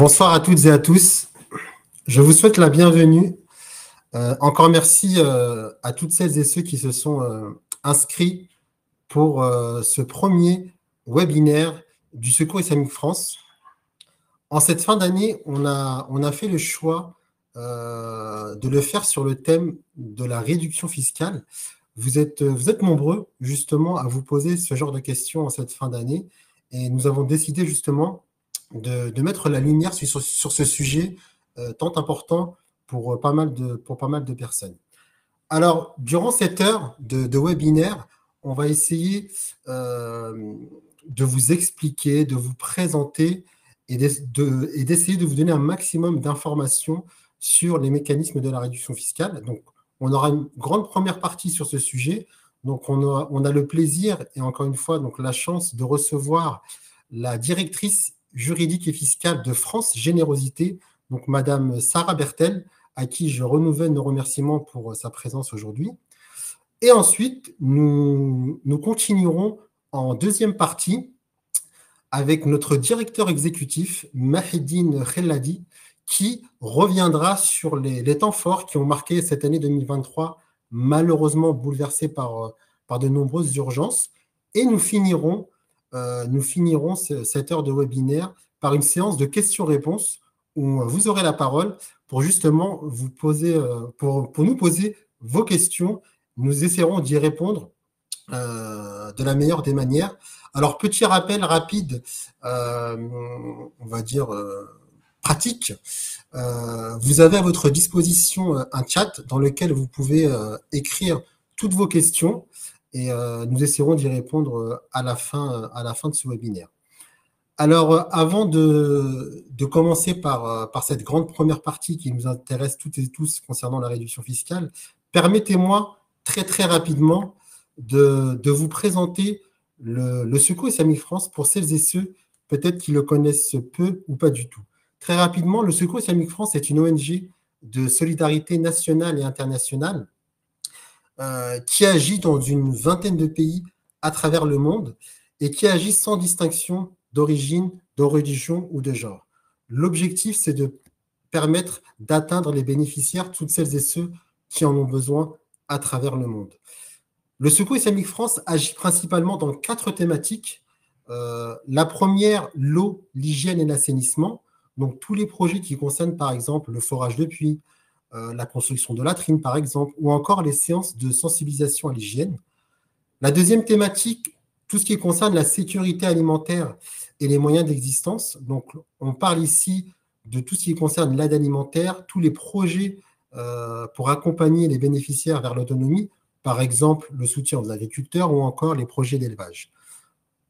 Bonsoir à toutes et à tous. Je vous souhaite la bienvenue. Encore merci à toutes celles et ceux qui se sont inscrits pour ce premier webinaire du Secours islamique France. En cette fin d'année, on a fait le choix de le faire sur le thème de la réduction fiscale. Vous êtes nombreux justement à vous poser ce genre de questions en cette fin d'année et nous avons décidé justement de mettre la lumière sur ce sujet tant important pour pas mal de personnes. Alors, durant cette heure de webinaire, on va essayer de vous expliquer, de vous présenter et d'essayer de vous donner un maximum d'informations sur les mécanismes de la réduction fiscale. Donc, on aura une grande première partie sur ce sujet. Donc, on a le plaisir et encore une fois, donc, la chance de recevoir la directrice juridique et fiscale de France Générosité, donc Madame Sarah Bertel, à qui je renouvelle nos remerciements pour sa présence aujourd'hui. Et ensuite, nous continuerons en deuxième partie avec notre directeur exécutif, Mahidine Khelladi, qui reviendra sur les temps forts qui ont marqué cette année 2023, malheureusement bouleversée par de nombreuses urgences. Et nous finirons cette heure de webinaire par une séance de questions-réponses où vous aurez la parole pour justement vous poser, pour nous poser vos questions. Nous essaierons d'y répondre de la meilleure des manières. Alors, petit rappel rapide, on va dire pratique. Vous avez à votre disposition un chat dans lequel vous pouvez écrire toutes vos questions et nous essaierons d'y répondre à la fin de ce webinaire. Alors, avant de commencer par cette grande première partie qui nous intéresse toutes et tous concernant la réduction fiscale, permettez-moi très très rapidement de vous présenter le Secours islamique France pour celles et ceux peut-être qui le connaissent peu ou pas du tout. Très rapidement, le Secours islamique France est une ONG de solidarité nationale et internationale qui agit dans une vingtaine de pays à travers le monde et qui agit sans distinction d'origine, de religion ou de genre. L'objectif, c'est de permettre d'atteindre les bénéficiaires, toutes celles et ceux qui en ont besoin à travers le monde. Le Secours islamique France agit principalement dans 4 thématiques. La première, l'eau, l'hygiène et l'assainissement. Donc, tous les projets qui concernent, par exemple, le forage de puits, la construction de latrines, par exemple, ou encore les séances de sensibilisation à l'hygiène. La deuxième thématique, tout ce qui concerne la sécurité alimentaire et les moyens d'existence. Donc, on parle ici de tout ce qui concerne l'aide alimentaire, tous les projets pour accompagner les bénéficiaires vers l'autonomie, par exemple le soutien aux agriculteurs ou encore les projets d'élevage.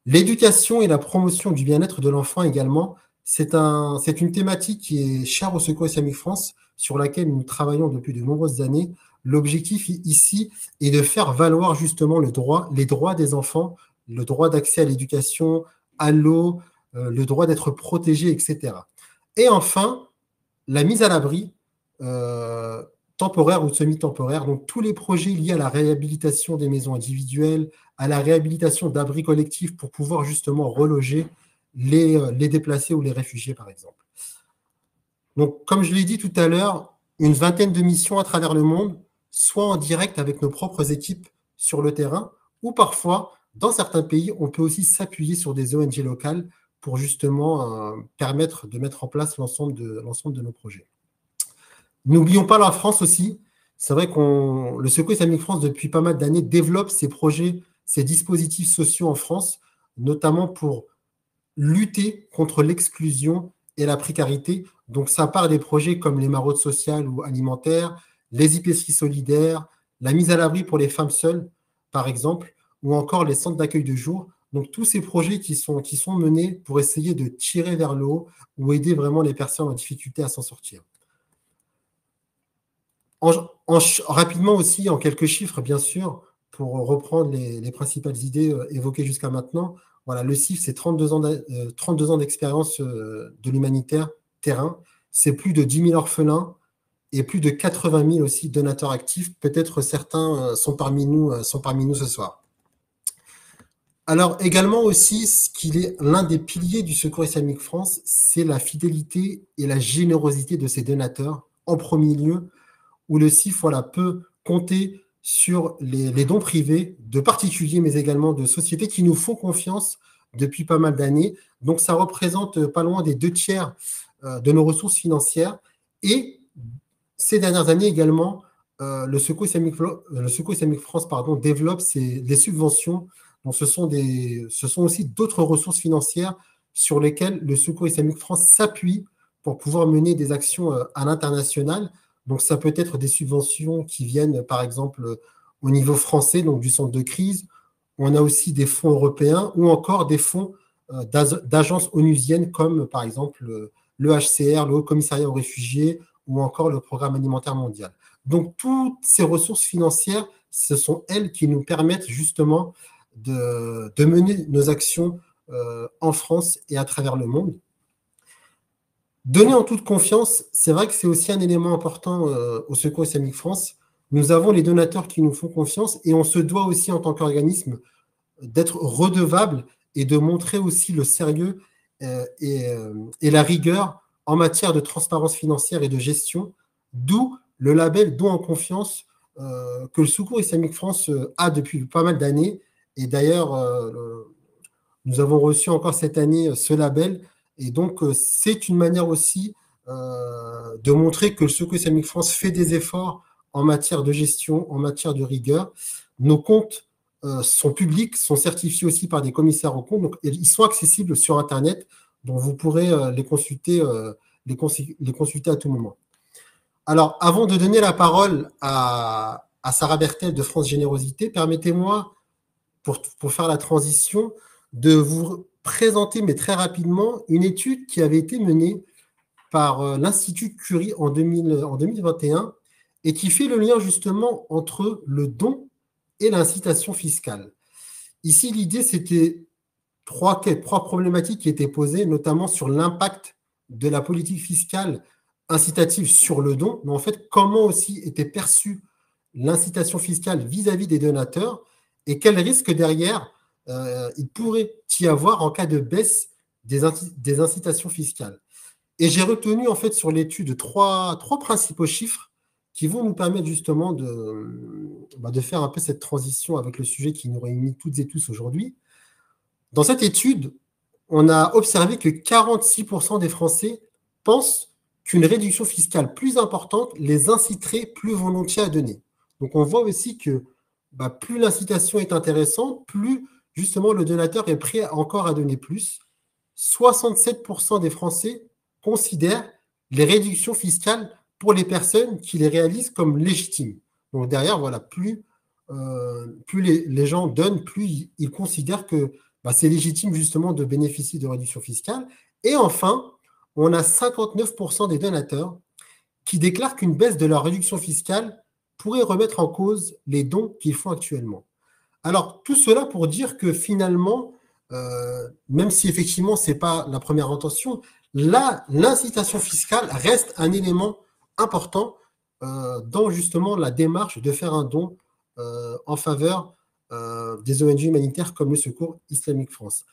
L'éducation et la promotion du bien-être de l'enfant également, c'est une thématique qui est chère au Secours islamique France, sur laquelle nous travaillons depuis de nombreuses années. L'objectif ici est de faire valoir justement les droits des enfants, le droit d'accès à l'éducation, à l'eau, le droit d'être protégé, etc. Et enfin, la mise à l'abri, temporaire ou semi-temporaire, donc tous les projets liés à la réhabilitation des maisons individuelles, à la réhabilitation d'abris collectifs pour pouvoir justement reloger les déplacés ou les réfugiés, par exemple. Donc, comme je l'ai dit tout à l'heure, une vingtaine de missions à travers le monde, soit en direct avec nos propres équipes sur le terrain, ou parfois, dans certains pays, on peut aussi s'appuyer sur des ONG locales pour justement permettre de mettre en place l'ensemble de nos projets. N'oublions pas la France aussi. C'est vrai que le Secours islamique France, depuis pas mal d'années, développe ses projets, ses dispositifs sociaux en France, notamment pour lutter contre l'exclusion et la précarité. Donc, ça part des projets comme les maraudes sociales ou alimentaires, les épiceries solidaires, la mise à l'abri pour les femmes seules, par exemple, ou encore les centres d'accueil de jour. Donc, tous ces projets qui sont menés pour essayer de tirer vers le haut ou aider vraiment les personnes en difficulté à s'en sortir. Rapidement aussi, en quelques chiffres, bien sûr, pour reprendre les principales idées évoquées jusqu'à maintenant. Voilà, le CIF, c'est 32 ans d'expérience de l'humanitaire terrain. C'est plus de 10 000 orphelins et plus de 80 000 aussi donateurs actifs. Peut-être certains sont parmi nous ce soir. Alors également aussi, ce qu'il est l'un des piliers du Secours islamique France, c'est la fidélité et la générosité de ses donateurs, en premier lieu, où le CIF voilà, peut compter sur les dons privés de particuliers, mais également de sociétés qui nous font confiance depuis pas mal d'années. Donc ça représente pas loin des 2 tiers de nos ressources financières. Et ces dernières années également, le Secours islamique France développe les subventions. Donc ce sont aussi d'autres ressources financières sur lesquelles le Secours islamique France s'appuie pour pouvoir mener des actions à l'international. Donc ça peut être des subventions qui viennent par exemple au niveau français, donc du centre de crise. On a aussi des fonds européens ou encore des fonds d'agences onusiennes comme par exemple le HCR, le Haut Commissariat aux réfugiés, ou encore le Programme alimentaire mondial. Donc, toutes ces ressources financières, ce sont elles qui nous permettent justement de mener nos actions en France et à travers le monde. Donner en toute confiance, c'est vrai que c'est aussi un élément important au Secours islamique France. Nous avons les donateurs qui nous font confiance et on se doit aussi en tant qu'organisme d'être redevable et de montrer aussi le sérieux et la rigueur en matière de transparence financière et de gestion, d'où le label Don en confiance que le Secours islamique France a depuis pas mal d'années. Et d'ailleurs, nous avons reçu encore cette année ce label. Et donc, c'est une manière aussi de montrer que le Secours islamique France fait des efforts en matière de gestion, en matière de rigueur. Nos comptes sont publics, sont certifiés aussi par des commissaires aux comptes. Donc, ils sont accessibles sur Internet, donc vous pourrez les consulter à tout moment. Alors, avant de donner la parole à Sarah Bertel de France Générosité, permettez-moi, pour faire la transition, de vous présenter, mais très rapidement, une étude qui avait été menée par l'Institut Curie en 2021 et qui fait le lien justement entre le don et l'incitation fiscale. Ici, l'idée, c'était trois problématiques qui étaient posées, notamment sur l'impact de la politique fiscale incitative sur le don, mais en fait, comment aussi était perçue l'incitation fiscale vis-à-vis des donateurs et quels risques derrière il pourrait y avoir en cas de baisse des incitations fiscales. Et j'ai retenu en fait sur l'étude trois principaux chiffres qui vont nous permettre justement de faire un peu cette transition avec le sujet qui nous réunit toutes et tous aujourd'hui. Dans cette étude, on a observé que 46% des Français pensent qu'une réduction fiscale plus importante les inciterait plus volontiers à donner. Donc on voit aussi que plus l'incitation est intéressante, plus justement le donateur est prêt encore à donner plus. 67% des Français considèrent les réductions fiscales pour les personnes qui les réalisent comme légitimes. Donc derrière, voilà, plus les gens donnent, plus ils considèrent que c'est légitime justement de bénéficier de réductions fiscales. Et enfin, on a 59% des donateurs qui déclarent qu'une baisse de leur réduction fiscale pourrait remettre en cause les dons qu'ils font actuellement. Alors, tout cela pour dire que finalement, même si effectivement ce n'est pas la première intention, l'incitation fiscale reste un élément important dans justement la démarche de faire un don en faveur des ONG humanitaires comme le Secours islamique France.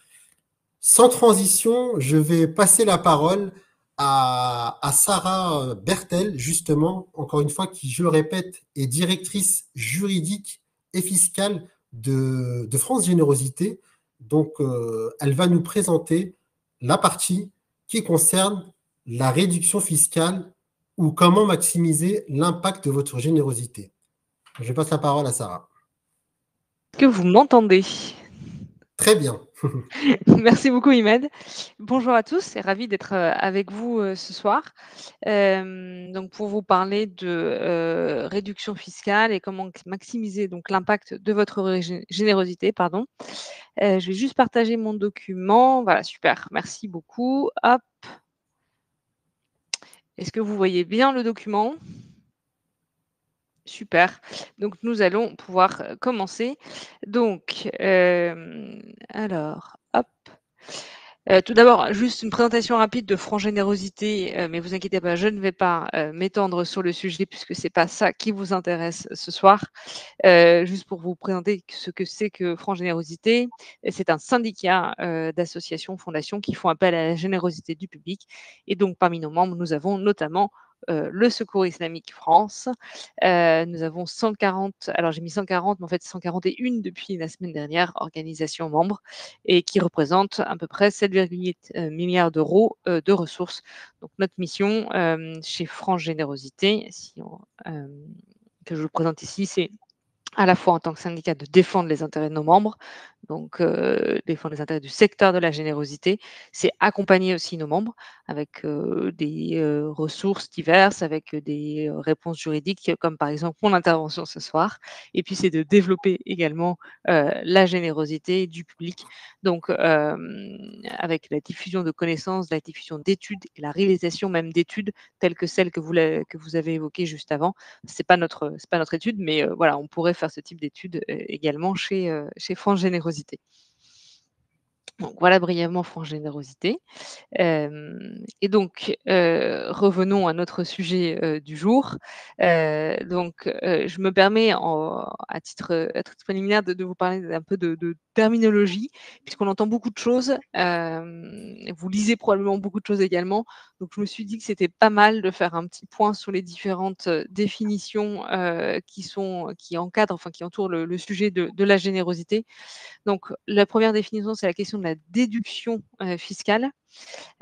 Sans transition, je vais passer la parole à Sarah Bertel, justement, encore une fois, qui, je le répète, est directrice juridique et fiscale de France Générosité. Donc, elle va nous présenter la partie qui concerne la réduction fiscale ou comment maximiser l'impact de votre générosité. Je passe la parole à Sarah. Est-ce que vous m'entendez? Très bien. Merci beaucoup, Imed. Bonjour à tous, c'est ravi d'être avec vous ce soir. Donc pour vous parler de réduction fiscale et comment maximiser donc l'impact de votre générosité, pardon. Je vais juste partager mon document. Voilà, super, merci beaucoup. Hop. Est-ce que vous voyez bien le document? Super. Donc, nous allons pouvoir commencer. Donc, alors, hop. Tout d'abord, juste une présentation rapide de Franc Générosité, mais vous inquiétez pas, je ne vais pas m'étendre sur le sujet puisque c'est pas ça qui vous intéresse ce soir. Juste pour vous présenter ce que c'est que Franc Générosité, c'est un syndicat d'associations, fondations qui font appel à la générosité du public. Et donc, parmi nos membres, nous avons notamment le Secours islamique France. Nous avons 140, alors j'ai mis 140, mais en fait 141 depuis la semaine dernière, organisations membres, et qui représentent à peu près 7,8 milliards d'euros de ressources. Donc notre mission chez France Générosité, que je vous présente ici, c'est à la fois en tant que syndicat de défendre les intérêts de nos membres, donc défendre les intérêts du secteur de la générosité. C'est accompagner aussi nos membres avec des ressources diverses, avec des réponses juridiques, comme par exemple mon intervention ce soir. Et puis c'est de développer également la générosité du public, donc avec la diffusion de connaissances, la diffusion d'études et la réalisation même d'études telles que celles que vous avez évoquées juste avant. C'est pas notre étude, mais voilà, on pourrait faire ce type d'études également chez France Générosité. Donc voilà brièvement France Générosité. Et donc, revenons à notre sujet du jour. Je me permets, à titre préliminaire, de vous parler un peu de terminologie, puisqu'on entend beaucoup de choses. Vous lisez probablement beaucoup de choses également. Donc, je me suis dit que c'était pas mal de faire un petit point sur les différentes définitions qui encadrent, enfin qui entourent le sujet de la générosité. Donc, la première définition, c'est la question de la déduction fiscale.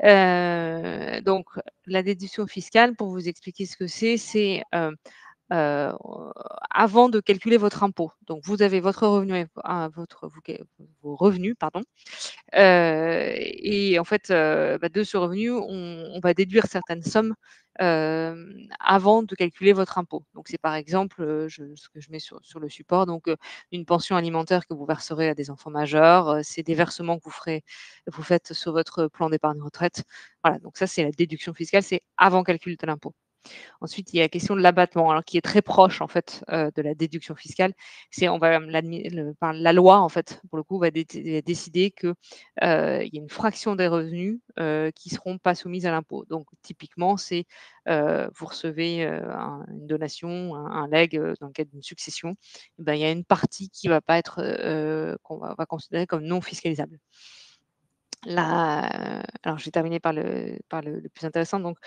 Donc la déduction fiscale, pour vous expliquer ce que c'est, heu, avant de calculer votre impôt. Donc vous avez votre revenu vos revenus, pardon, et en fait, de ce revenu, on va déduire certaines sommes, avant de calculer votre impôt. Donc c'est par exemple, ce que je mets sur le support, donc une pension alimentaire que vous verserez à des enfants majeurs, c'est des versements que vous faites sur votre plan d'épargne retraite. Voilà, donc ça, c'est la déduction fiscale, c'est avant calcul de l'impôt. Ensuite, il y a la question de l'abattement, alors qui est très proche en fait de la déduction fiscale. C'est on va par la loi en fait, pour le coup, va décider que il y a une fraction des revenus qui seront pas soumises à l'impôt. Donc typiquement, c'est vous recevez une donation, un leg dans le cadre d'une succession, eh ben, il y a une partie qui va pas être qu'on va considérer comme non fiscalisable. Alors, je vais terminer par le plus intéressant, donc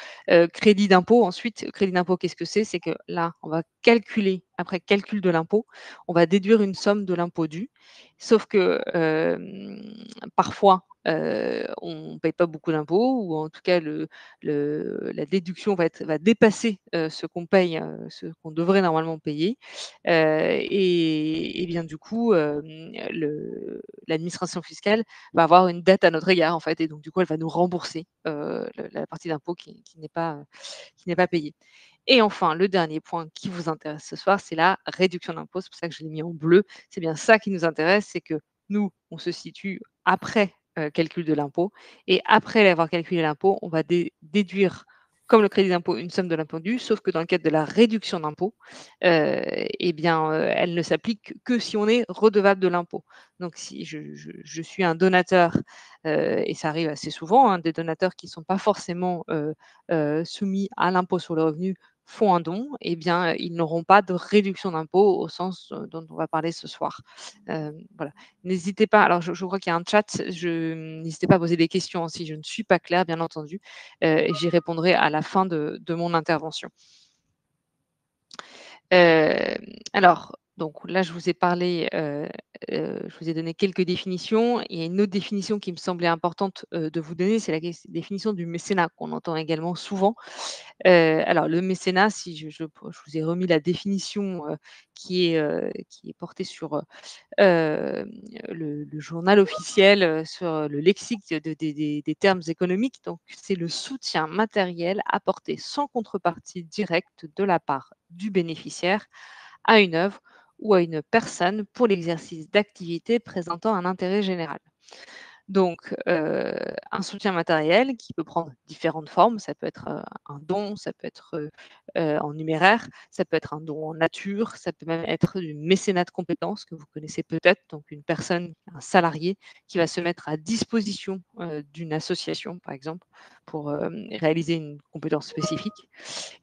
crédit d'impôt ensuite. Crédit d'impôt, qu'est-ce que c'est? C'est que là, on va calculer, après calcul de l'impôt, on va déduire une somme de l'impôt dû. Sauf que, parfois, on ne paye pas beaucoup d'impôts ou en tout cas la déduction va dépasser, ce qu'on paye, ce qu'on devrait normalement payer. Et bien du coup, l'administration fiscale va avoir une dette à notre égard en fait et donc du coup elle va nous rembourser, la partie d'impôt qui n'est pas payée. Et enfin, le dernier point qui vous intéresse ce soir, c'est la réduction d'impôt. C'est pour ça que je l'ai mis en bleu. C'est bien ça qui nous intéresse, c'est que nous, on se situe après, calcul de l'impôt et après avoir calculé l'impôt, on va déduire comme le crédit d'impôt, une somme de l'impôt dû, sauf que dans le cadre de la réduction d'impôt, elle ne s'applique que si on est redevable de l'impôt. Donc si je suis un donateur, et ça arrive assez souvent, hein, des donateurs qui ne sont pas forcément, soumis à l'impôt sur le revenu font un don, eh bien, ils n'auront pas de réduction d'impôt au sens, dont on va parler ce soir. Voilà. N'hésitez pas, alors je vois qu'il y a un chat, n'hésitez pas à poser des questions, hein, si je ne suis pas claire, bien entendu, et j'y répondrai à la fin de mon intervention. Alors, donc là, je vous ai parlé, je vous ai donné quelques définitions. Il y a une autre définition qui me semblait importante, de vous donner, c'est la définition du mécénat qu'on entend également souvent. Alors le mécénat, si je vous ai remis la définition, qui est portée sur, le journal officiel, sur le lexique des termes économiques. Donc c'est le soutien matériel apporté sans contrepartie directe de la part du bénéficiaire à une œuvre ou à une personne pour l'exercice d'activités présentant un intérêt général. Donc, un soutien matériel qui peut prendre différentes formes. Ça peut être un don, ça peut être en numéraire, ça peut être un don en nature, ça peut même être du mécénat de compétences que vous connaissez peut-être. Donc, une personne, un salarié qui va se mettre à disposition d'une association, par exemple, pour réaliser une compétence spécifique,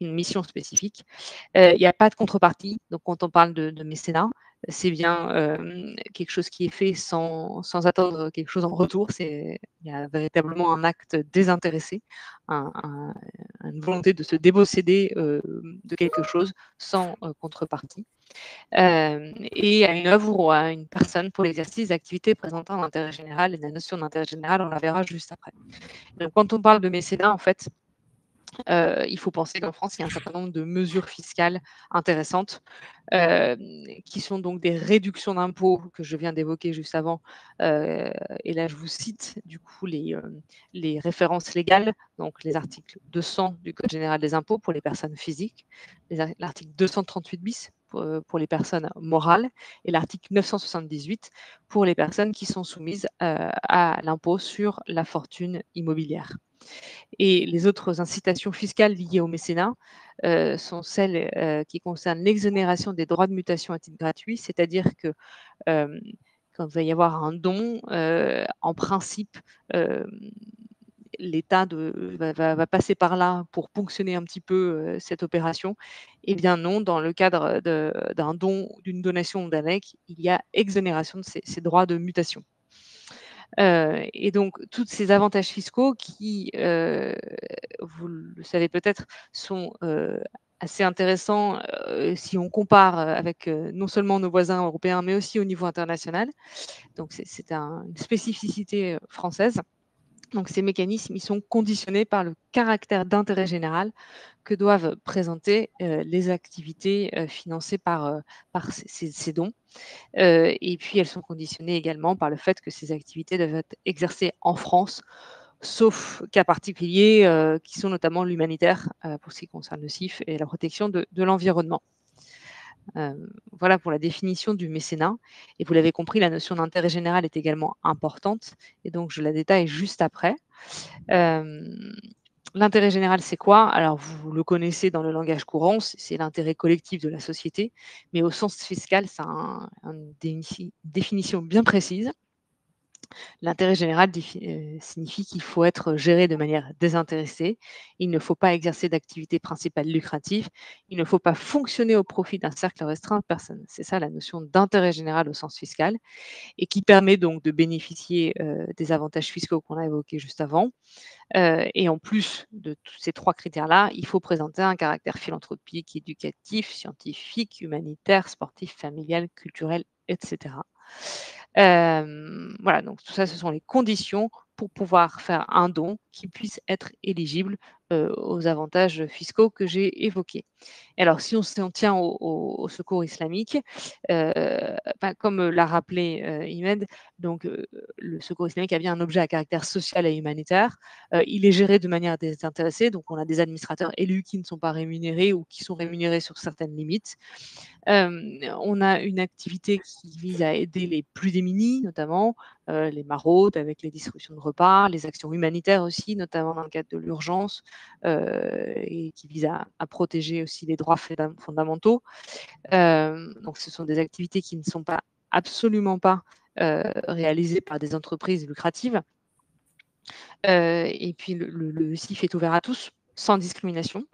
une mission spécifique. Il n'y a pas de contrepartie. Donc, quand on parle de mécénat, c'est bien quelque chose qui est fait sans attendre quelque chose en retour. Il y a véritablement un acte désintéressé, une volonté de se déposséder de quelque chose sans contrepartie. Et à une œuvre ou à une personne pour l'exercice d'activités présentant un intérêt général. Et la notion d'intérêt général, on la verra juste après. Donc, quand on parle de mécénat, en fait, il faut penser qu'en France, il y a un certain nombre de mesures fiscales intéressantes qui sont donc des réductions d'impôts que je viens d'évoquer juste avant. Et là, je vous cite du coup les références légales, donc les articles 200 du Code général des impôts pour les personnes physiques, l'article 238 bis pour les personnes morales et l'article 978 pour les personnes qui sont soumises à l'impôt sur la fortune immobilière. Et les autres incitations fiscales liées au mécénat sont celles qui concernent l'exonération des droits de mutation à titre gratuit, c'est-à-dire que quand il va y avoir un don, en principe, l'État va passer par là pour ponctionner un petit peu cette opération. Eh bien non, dans le cadre d'un don, d'une donation ou d'un legs, il y a exonération de ces droits de mutation. Et donc, tous ces avantages fiscaux qui, vous le savez peut-être, sont assez intéressants si on compare avec non seulement nos voisins européens, mais aussi au niveau international. Donc, c'est une spécificité française. Donc, ces mécanismes, ils sont conditionnés par le caractère d'intérêt général que doivent présenter les activités financées par ces dons. Et puis, elles sont conditionnées également par le fait que ces activités doivent être exercées en France, sauf cas particuliers qui sont notamment l'humanitaire pour ce qui concerne le CIF et la protection de l'environnement. Voilà pour la définition du mécénat. Et vous l'avez compris, la notion d'intérêt général est également importante. Et donc, je la détaille juste après. L'intérêt général, c'est quoi? Alors, vous le connaissez dans le langage courant, c'est l'intérêt collectif de la société, mais au sens fiscal, ça a une définition bien précise. L'intérêt général signifie qu'il faut être géré de manière désintéressée, il ne faut pas exercer d'activité principale lucrative, il ne faut pas fonctionner au profit d'un cercle restreint de personnes. C'est ça la notion d'intérêt général au sens fiscal, et qui permet donc de bénéficier des avantages fiscaux qu'on a évoqués juste avant. Et en plus de tous ces 3 critères-là, il faut présenter un caractère philanthropique, éducatif, scientifique, humanitaire, sportif, familial, culturel, etc. Voilà, donc tout ça, ce sont les conditions pour pouvoir faire un don qui puisse être éligible aux avantages fiscaux que j'ai évoqués. Et alors, si on s'en tient au secours islamique, comme l'a rappelé Imed, donc le secours islamique a bien un objet à caractère social et humanitaire. Il est géré de manière désintéressée, donc on a des administrateurs élus qui ne sont pas rémunérés ou qui sont rémunérés sur certaines limites. On a une activité qui vise à aider les plus démunis, notamment les maraudes avec les distributions de repas, les actions humanitaires aussi, notamment dans le cadre de l'urgence, et qui vise à protéger aussi les droits fondamentaux. Donc, ce sont des activités qui ne sont pas absolument pas réalisées par des entreprises lucratives. Et puis, le CIF est ouvert à tous, sans discrimination.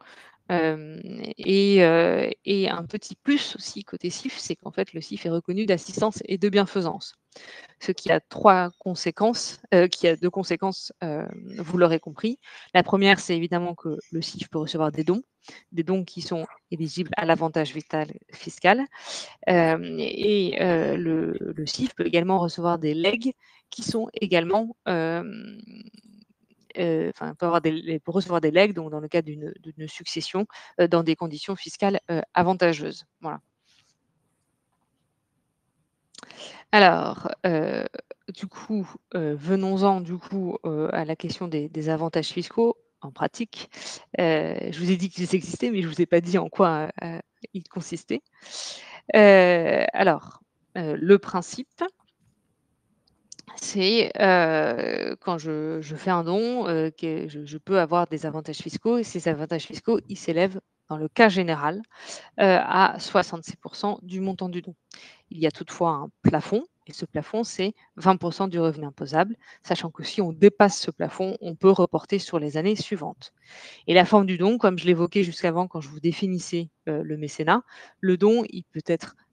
Et un petit plus aussi côté CIF, c'est qu'en fait, le CIF est reconnu d'assistance et de bienfaisance. Ce qui a deux conséquences, vous l'aurez compris. La première, c'est évidemment que le CIF peut recevoir des dons qui sont éligibles à l'avantage fiscal. Le CIF peut également recevoir des legs qui sont également peut recevoir des legs, donc dans le cadre d'une succession, dans des conditions fiscales avantageuses. Voilà. Alors, du coup, venons-en du coup à la question des avantages fiscaux en pratique. Je vous ai dit qu'ils existaient, mais je ne vous ai pas dit en quoi ils consistaient. Alors, le principe, c'est quand je fais un don, que je peux avoir des avantages fiscaux et ces avantages fiscaux, ils s'élèvent dans le cas général, à 66 du montant du don. Il y a toutefois un plafond et ce plafond, c'est 20 du revenu imposable, sachant que si on dépasse ce plafond, on peut reporter sur les années suivantes. Et la forme du don, comme je l'évoquais jusqu'avant quand je vous définissais le mécénat, le don,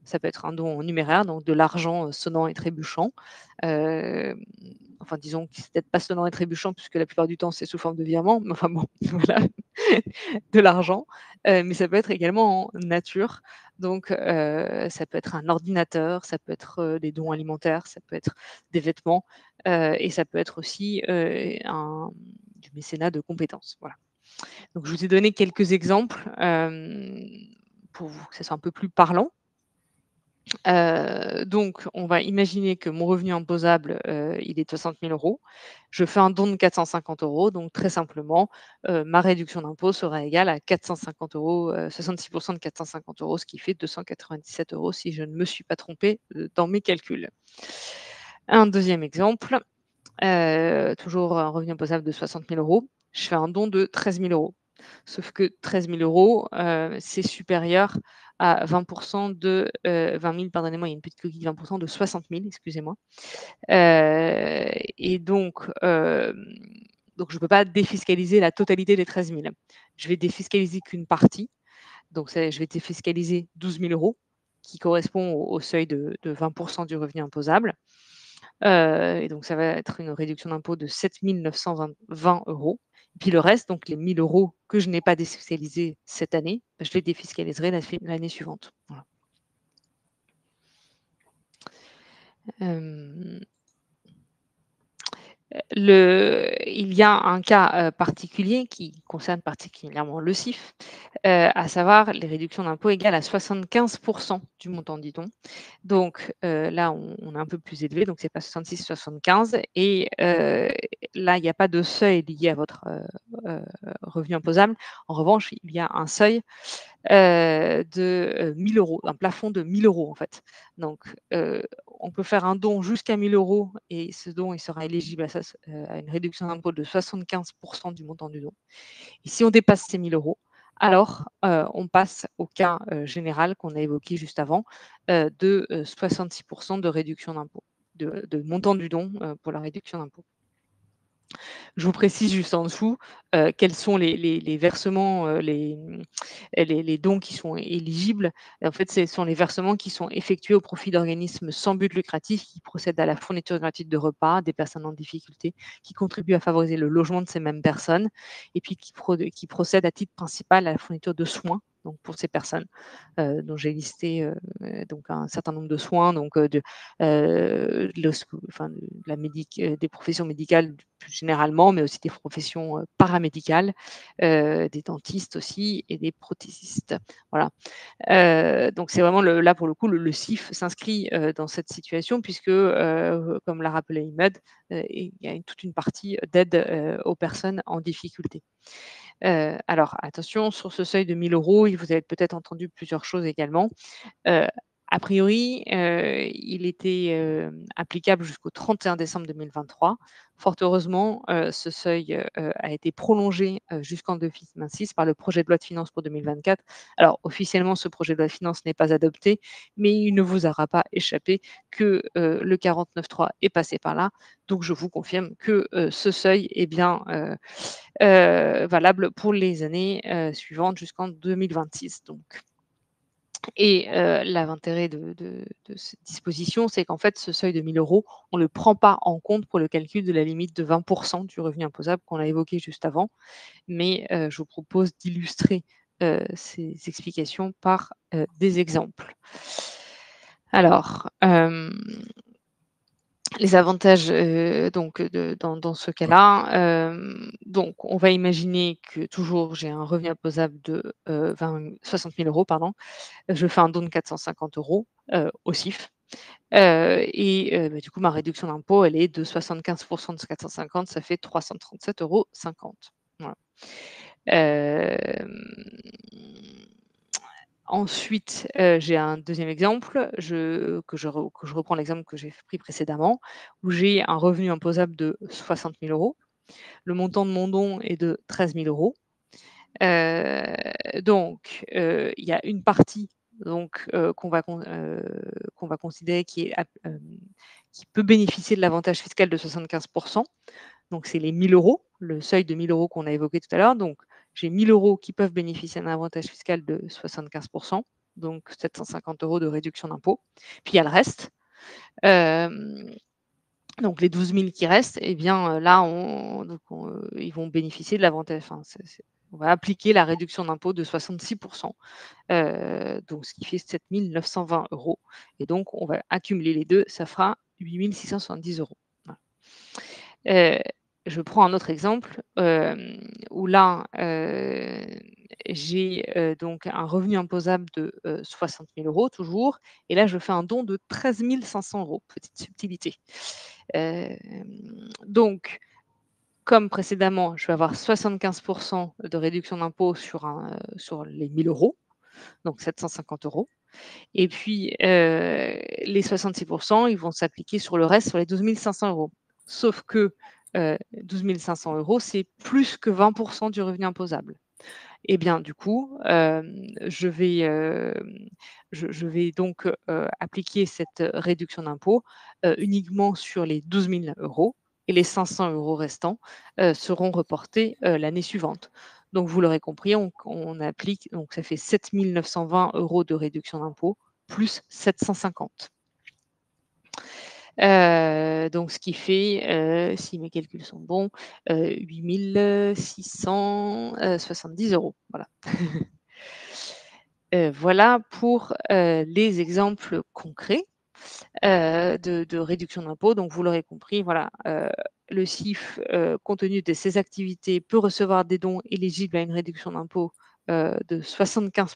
ça peut être un don en numéraire, donc de l'argent sonnant et trébuchant. Euh, enfin, disons que c'est peut-être pas sonnant et trébuchant, puisque la plupart du temps, c'est sous forme de virement, mais enfin bon, voilà, de l'argent. Mais ça peut être également en nature. Donc, ça peut être un ordinateur, ça peut être des dons alimentaires, ça peut être des vêtements, et ça peut être aussi du mécénat de compétences. Voilà. Donc, je vous ai donné quelques exemples pour que ça soit un peu plus parlant. Donc, on va imaginer que mon revenu imposable, il est de 60 000 €. Je fais un don de 450 €, donc très simplement, ma réduction d'impôt sera égale à 450 €, 66 de 450 €, ce qui fait 297 € si je ne me suis pas trompée, dans mes calculs. Un deuxième exemple, toujours un revenu imposable de 60 000 €. Je fais un don de 13 000 €. Sauf que 13 000 €, c'est supérieur à 20 de 20 000, pardonnez-moi, il y a une petite coquille, 20 de 60 000, excusez-moi. Et donc je ne peux pas défiscaliser la totalité des 13 000. Je vais défiscaliser qu'une partie. Donc je vais défiscaliser 12 000 €, qui correspond au seuil de 20 du revenu imposable. Et donc ça va être une réduction d'impôt de 7 920 €. Et puis le reste, donc les 1 000 € que je n'ai pas défiscalisés cette année, je les défiscaliserai l'année suivante. Voilà. Hem Il y a un cas, particulier qui concerne particulièrement le CIF, à savoir les réductions d'impôt égales à 75 du montant du don. Donc là, on est un peu plus élevé, donc c'est pas 66-75 et là, il y a pas de seuil lié à votre, revenu imposable. En revanche, il y a un seuil de 1 000 €, un plafond de 1 000 € en fait. Donc, on peut faire un don jusqu'à 1 000 € et ce don, il sera éligible à une réduction d'impôt de 75 du montant du don. Et si on dépasse ces 1 000 €, alors, on passe au cas, général qu'on a évoqué juste avant, de 66 de réduction d'impôt, de montant du don, pour la réduction d'impôt. Je vous précise juste en dessous, quels sont les versements, les dons qui sont éligibles. En fait, ce sont les versements qui sont effectués au profit d'organismes sans but lucratif qui procèdent à la fourniture gratuite de repas à des personnes en difficulté, qui contribuent à favoriser le logement de ces mêmes personnes et puis qui procèdent à titre principal à la fourniture de soins, donc pour ces personnes, dont j'ai listé, donc un certain nombre de soins, donc enfin, des professions médicales plus généralement, mais aussi des professions paramédicales, des dentistes aussi et des prothésistes. Voilà. Donc c'est vraiment là pour le coup le CIF s'inscrit dans cette situation puisque comme l'a rappelé Imad, il y a toute une partie d'aide aux personnes en difficulté. Alors attention, sur ce seuil de 1 000 €, vous avez peut-être entendu plusieurs choses également. Heu, A priori, il était, applicable jusqu'au 31 décembre 2023. Fort heureusement, ce seuil, a été prolongé, jusqu'en 2026 par le projet de loi de finances pour 2024. Alors officiellement, ce projet de loi de finances n'est pas adopté, mais il ne vous aura pas échappé que, le 49.3 est passé par là. Donc je vous confirme que, ce seuil est bien, valable pour les années, suivantes jusqu'en 2026 donc. Et l'intérêt de cette disposition, c'est qu'en fait, ce seuil de 1 000 €, on ne le prend pas en compte pour le calcul de la limite de 20 du revenu imposable qu'on a évoqué juste avant. Mais je vous propose d'illustrer ces explications par des exemples. Alors, les avantages, donc dans ce cas-là, donc on va imaginer que toujours j'ai un revenu imposable de 60 000 €, pardon. Je fais un don de 450 € au CIF, et bah, du coup, ma réduction d'impôt, elle est de 75 de ce 450, ça fait 337,50 €. Voilà. Hem, Ensuite, j'ai un deuxième exemple, que je reprends l'exemple que j'ai pris précédemment, où j'ai un revenu imposable de 60 000 €. Le montant de mon don est de 13 000 €. Donc, il y a une partie donc, qu'on va considérer qui peut bénéficier de l'avantage fiscal de 75. Donc c'est les 1 000 €, le seuil de 1 000 € qu'on a évoqué tout à l'heure. Donc j'ai 1 000 € qui peuvent bénéficier d'un avantage fiscal de 75, donc 750 € de réduction d'impôt. Puis il y a le reste. Hem, donc les 12 000 qui restent, eh bien, là ils vont bénéficier de l'avantage, enfin on va appliquer la réduction d'impôt de 66, donc ce qui fait 7 920 € et donc on va accumuler les 2, ça fera 8 670 €. Voilà. Heu, je prends un autre exemple, où là, j'ai, donc un revenu imposable de, 60 000 € toujours et là je fais un don de 13 500 €, petite subtilité. Donc comme précédemment, je vais avoir 75 de réduction d'impôt sur les 1 000 €, donc 750 € et puis, les 66, ils vont s'appliquer sur le reste, sur les 12 500 €. Sauf que, 12 500 €, c'est plus que 20 du revenu imposable. Et bien, du coup, je vais donc, appliquer cette réduction d'impôt, uniquement sur les 12 000 € et les 500 € restants, seront reportés, l'année suivante. Donc vous l'aurez compris, on applique donc ça fait 7 920 € de réduction d'impôt plus 750. Donc ce qui fait, si mes calculs sont bons, 8 670 €. Voilà. Voilà pour, les exemples concrets, de réduction d'impôt. Donc vous l'aurez compris, voilà, le CIF, compte tenu de ses activités, peut recevoir des dons éligibles à une réduction d'impôt, de 75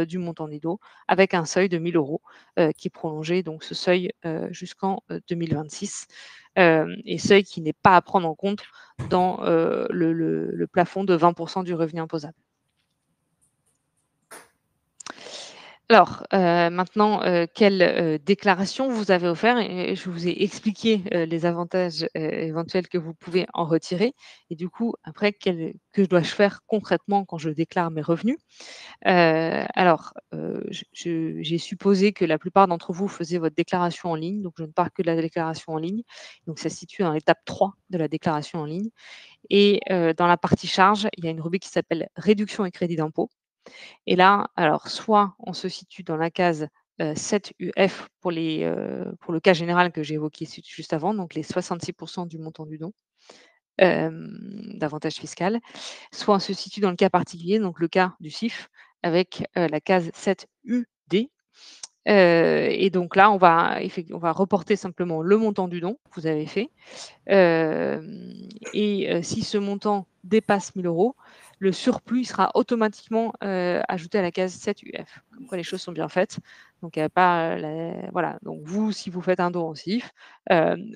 du montant des dons, avec un seuil de 1 000 €, qui est prolongé, donc ce seuil, jusqu'en, 2026, et seuil qui n'est pas à prendre en compte dans, le plafond de 20 du revenu imposable. Alors, maintenant, quelle, déclaration vous avez offert et je vous ai expliqué, les avantages, éventuels que vous pouvez en retirer et du coup, après, que dois-je faire concrètement quand je déclare mes revenus? Alors, j'ai supposé que la plupart d'entre vous faisaient votre déclaration en ligne, donc je ne parle que de la déclaration en ligne. Donc ça se situe dans l'étape 3 de la déclaration en ligne et dans la partie charges, il y a une rubrique qui s'appelle réduction et crédit d'impôt. Et là, alors soit on se situe dans la case, 7 UF pour le cas général que j'ai évoqué juste avant, donc les 66 du montant du don, d'avantage fiscal. Soit on se situe dans le cas particulier, donc le cas du CIF avec, la case 7 UD. Et donc là, on va reporter simplement le montant du don que vous avez fait. Si ce montant dépasse 1 000 €, le surplus sera automatiquement, ajouté à la case 7 UF. Comme quoi les choses sont bien faites. Donc il y a pas, voilà, donc vous, si vous faites un don au CIF,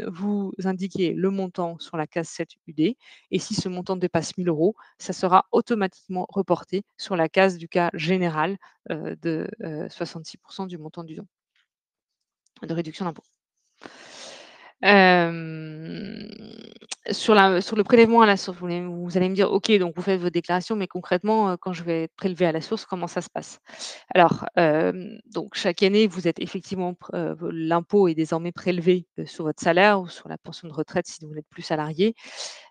vous indiquez le montant sur la case 7 UD et si ce montant dépasse 1 000 €, ça sera automatiquement reporté sur la case du cas général, de, 66 du montant du don, de réduction d'impôt. Hem, sur le prélèvement à la source, vous allez me dire: «OK, donc vous faites vos déclarations, mais concrètement, quand je vais être prélevé à la source, comment ça se passe?» Alors, donc chaque année, vous êtes effectivement l'impôt est désormais prélevé, sur votre salaire ou sur la pension de retraite si vous n'êtes plus salarié.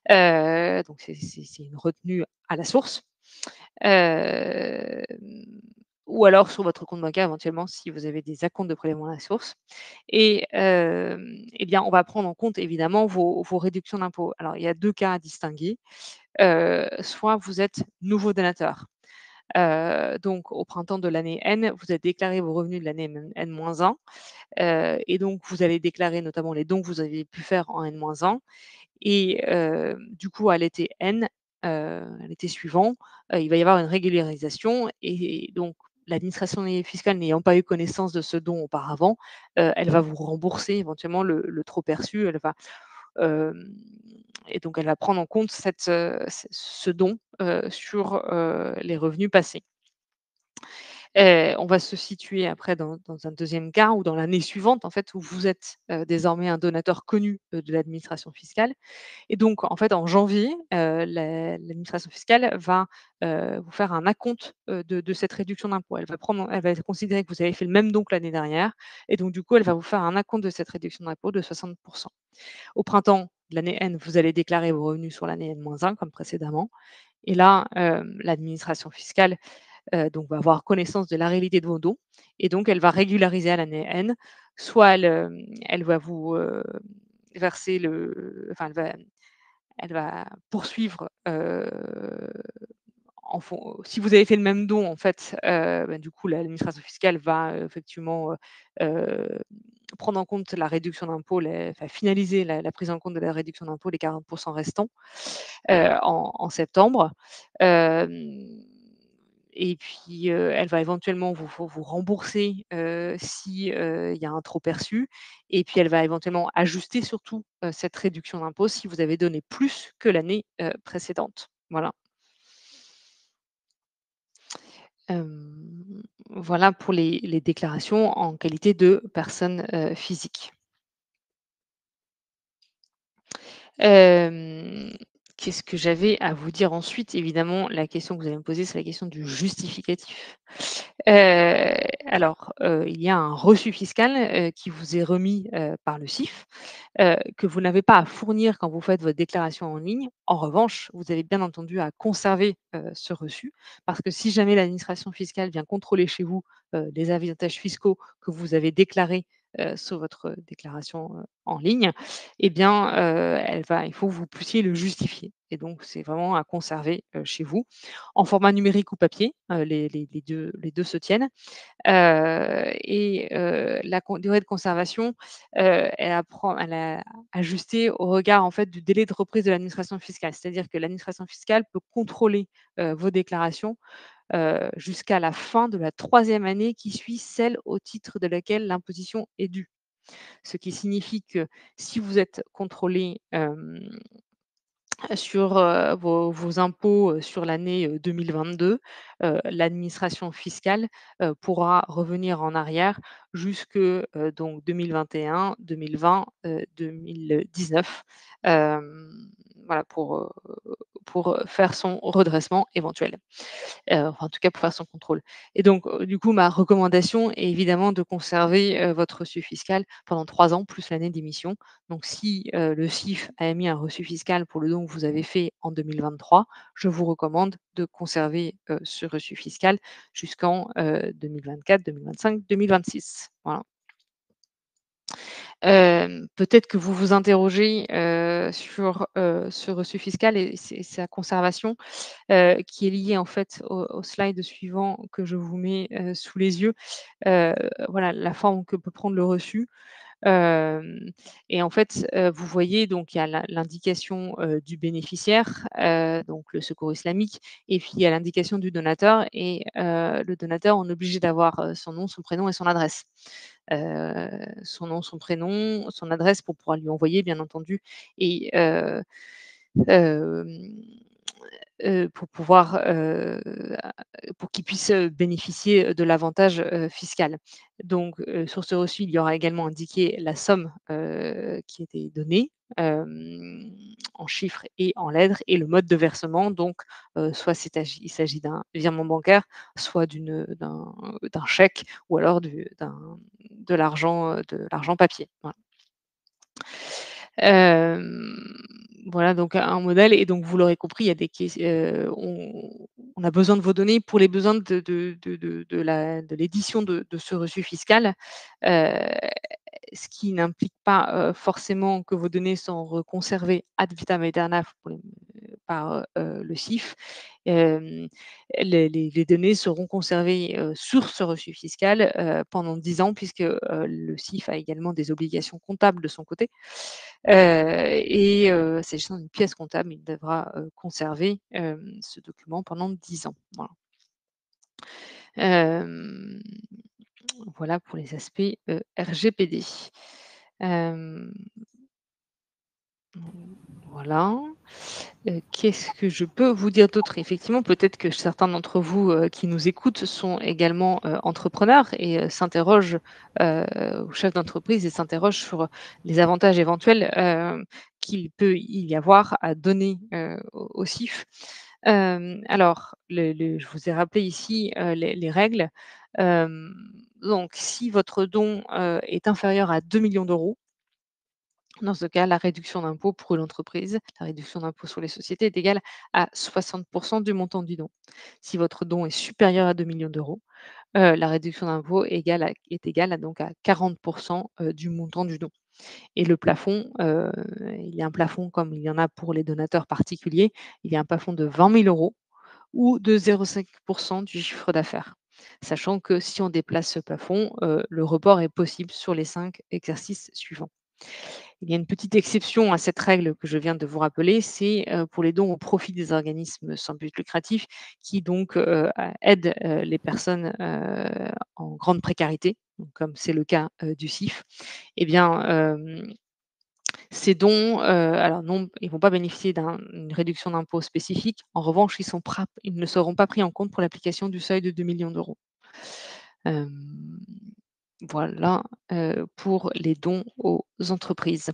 Donc c'est une retenue à la source. Hem, ou alors sur votre compte bancaire éventuellement si vous avez des acomptes de prélèvement à la source et bien, on va prendre en compte évidemment vos réductions d'impôt. Alors il y a 2 cas à distinguer, soit vous êtes nouveau donateur, donc au printemps de l'année N, vous avez déclaré vos revenus de l'année N-1, et donc vous allez déclarer notamment les dons que vous avez pu faire en N-1 et du coup à l'été N, à l'été suivant, il va y avoir une régularisation et donc l'administration fiscale n'ayant pas eu connaissance de ce don auparavant, elle va vous rembourser éventuellement le trop perçu. Hem et donc elle va prendre en compte ce don, sur, les revenus passés. On va se situer après dans un deuxième cas ou dans l'année suivante, en fait, où vous êtes, désormais un donateur connu, de l'administration fiscale et donc en fait, en janvier, l'administration fiscale va, vous faire un acompte, de cette réduction d'impôt. Elle va considérer que vous avez fait le même don que l'année dernière et donc du coup, elle va vous faire un acompte de cette réduction d'impôt de 60. Au printemps de l'année N, vous allez déclarer vos revenus sur l'année N-1 comme précédemment et là, l'administration fiscale, donc va avoir connaissance de la réalité de vos dons et donc elle va régulariser à l'année N. Soit elle va vous, verser enfin elle va poursuivre, en fon si vous avez fait le même don en fait, bah, du coup l'administration fiscale va, effectivement, heu, prendre en compte la réduction d'impôt, enfin finaliser la prise en compte de la réduction d'impôt, les 40 restants, en septembre. Hem et puis, elle va éventuellement vous rembourser, si, il y a un trop perçu et puis elle va éventuellement ajuster surtout, cette réduction d'impôt si vous avez donné plus que l'année, précédente. Voilà. Voilà pour les déclarations en qualité de personne, physique. Hem, Qu'est-ce que j'avais à vous dire ensuite? Évidemment, la question que vous allez me poser, c'est la question du justificatif. Alors, il y a un reçu fiscal, qui vous est remis, par le CIF, que vous n'avez pas à fournir quand vous faites votre déclaration en ligne. En revanche, vous avez bien entendu à conserver, ce reçu parce que si jamais l'administration fiscale vient contrôler chez vous, les avantages fiscaux que vous avez déclarés, sur votre déclaration, en ligne, eh bien, il faut que vous puissiez le justifier et donc c'est vraiment à conserver, chez vous en format numérique ou papier, les 2 se tiennent, et la durée de conservation, elle est ajustée au regard, en fait, du délai de reprise de l'administration fiscale. C'est-à-dire que l'administration fiscale peut contrôler, vos déclarations, jusqu'à la fin de la 3e année qui suit celle au titre de laquelle l'imposition est due. Ce qui signifie que si vous êtes contrôlé, sur, vos impôts, sur l'année, 2022, l'administration fiscale, pourra revenir en arrière jusque, donc 2021-2020, 2019, voilà pour faire son redressement éventuel. Enfin en tout cas pour faire son contrôle et donc du coup ma recommandation est évidemment de conserver, votre reçu fiscal pendant 3 ans plus l'année d'émission. Donc si, le CIF a émis un reçu fiscal pour le don que vous avez fait en 2023, je vous recommande de conserver, ce reçu fiscal jusqu'en, 2024-2025-2026. Voilà. Peut-être que vous vous interrogez, sur, ce reçu fiscal et sa conservation, qui est lié en fait au slide suivant que je vous mets, sous les yeux. Heu, voilà la forme que peut prendre le reçu. Hem Et en fait, vous voyez donc il y a l'indication, du bénéficiaire, donc le Secours islamique et puis il y a l'indication du donateur et le donateur, on est obligé d'avoir, son nom, son prénom et son adresse. Son nom, son prénom, son adresse pour pouvoir lui envoyer bien entendu et hem pour pouvoir, pour qu'ils puissent, bénéficier, de l'avantage, fiscal. Donc, sur ce reçu, il y aura également indiqué la somme, qui a été donnée, en chiffres et en lettres et le mode de versement donc, soit il s'agit d'un virement bancaire, soit d'un chèque ou alors de l'argent papier. Voilà. Hem, voilà donc un modèle et donc vous l'aurez compris, il y a des ques on a besoin de vos données pour les besoins de l'édition de ce reçu fiscal, heu, ce qui n'implique pas, forcément que vos données sont reconservées ad vitam aeternam par, le CIF. Hem, les données seront conservées, sur ce reçu fiscal, pendant 10 ans puisque, le CIF a également des obligations comptables de son côté. Et s'agissant d'une pièce comptable, il devra, conserver, ce document pendant 10 ans. Voilà. Hem, voilà pour les aspects, RGPD. Hem, voilà. Qu'est-ce que je peux vous dire d'autre? Effectivement, peut-être que certains d'entre vous, qui nous écoutent sont également, entrepreneurs et s'interrogent, ou chefs d'entreprise et s'interrogent sur les avantages éventuels, qu'il peut y avoir à donner, au CIF. Alors je vous ai rappelé ici, les règles. Donc si votre don, est inférieur à 2 millions d'euros. Dans ce cas, la réduction d'impôt pour l'entreprise, la réduction d'impôt sur les sociétés est égale à 60 du montant du don. Si votre don est supérieur à 2 millions d'euros, la réduction d'impôt est égale à donc à 40 du montant du don. Et le plafond, il y a un plafond comme il y en a pour les donateurs particuliers, il y a un plafond de 20 000 € ou de 0,5 du chiffre d'affaires. Sachant que si on déplace ce plafond, le report est possible sur les 5 exercices suivants. Il y a une petite exception à cette règle que je viens de vous rappeler, c'est, pour les dons au profit des organismes sans but lucratif qui donc, aident, les personnes, en grande précarité, donc comme c'est le cas, du CIF. Eh bien, ces dons, alors non, ils ne vont pas bénéficier d'une réduction d'impôt spécifique. En revanche, ils ne seront pas pris en compte pour l'application du seuil de 2 millions d'euros. Voilà, pour les dons aux entreprises.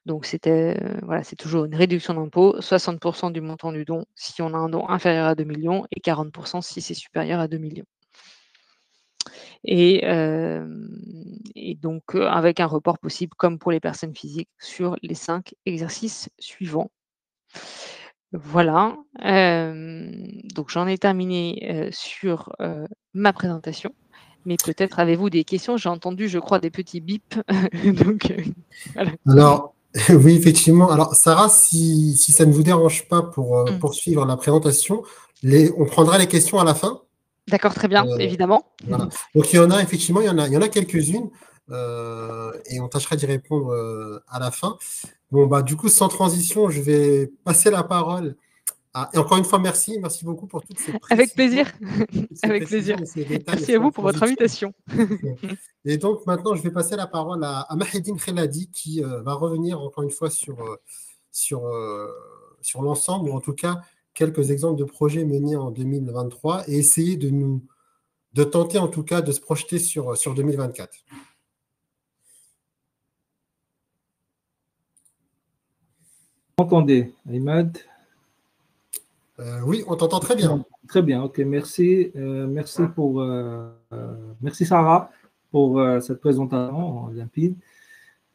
Donc c'était, voilà, c'est toujours une réduction d'impôt, 60 du montant du don si on a un don inférieur à 2 millions et 40 si c'est supérieur à 2 millions. Et donc, avec un report possible comme pour les personnes physiques sur les 5 exercices suivants. Voilà, donc j'en ai terminé, sur, ma présentation, mais peut-être avez-vous des questions? J'ai entendu, je crois, des petits bips, donc voilà. Alors, oui, effectivement. Alors, Sarah, si ça ne vous dérange pas pour Mmh. poursuivre la présentation, on prendra les questions à la fin. D'accord, très bien, évidemment. Voilà. Donc, il y en a effectivement, il y en a quelques-unes et on tâchera d'y répondre à la fin. Bon, bah, du coup, sans transition, je vais passer la parole et encore une fois, merci beaucoup pour toutes ces Avec précisions, plaisir, avec plaisir. et ces détails Merci à sans vous pour votre transition. invitation. Et donc, maintenant, je vais passer la parole à Mahedine Kheladi qui va revenir encore une fois sur, sur l'ensemble, ou en tout cas quelques exemples de projets menés en 2023 et essayer de tenter en tout cas de se projeter sur 2024. Entendez, Imad? Oui, on t'entend très bien. Très bien, ok, merci. Merci Sarah pour cette présentation limpide.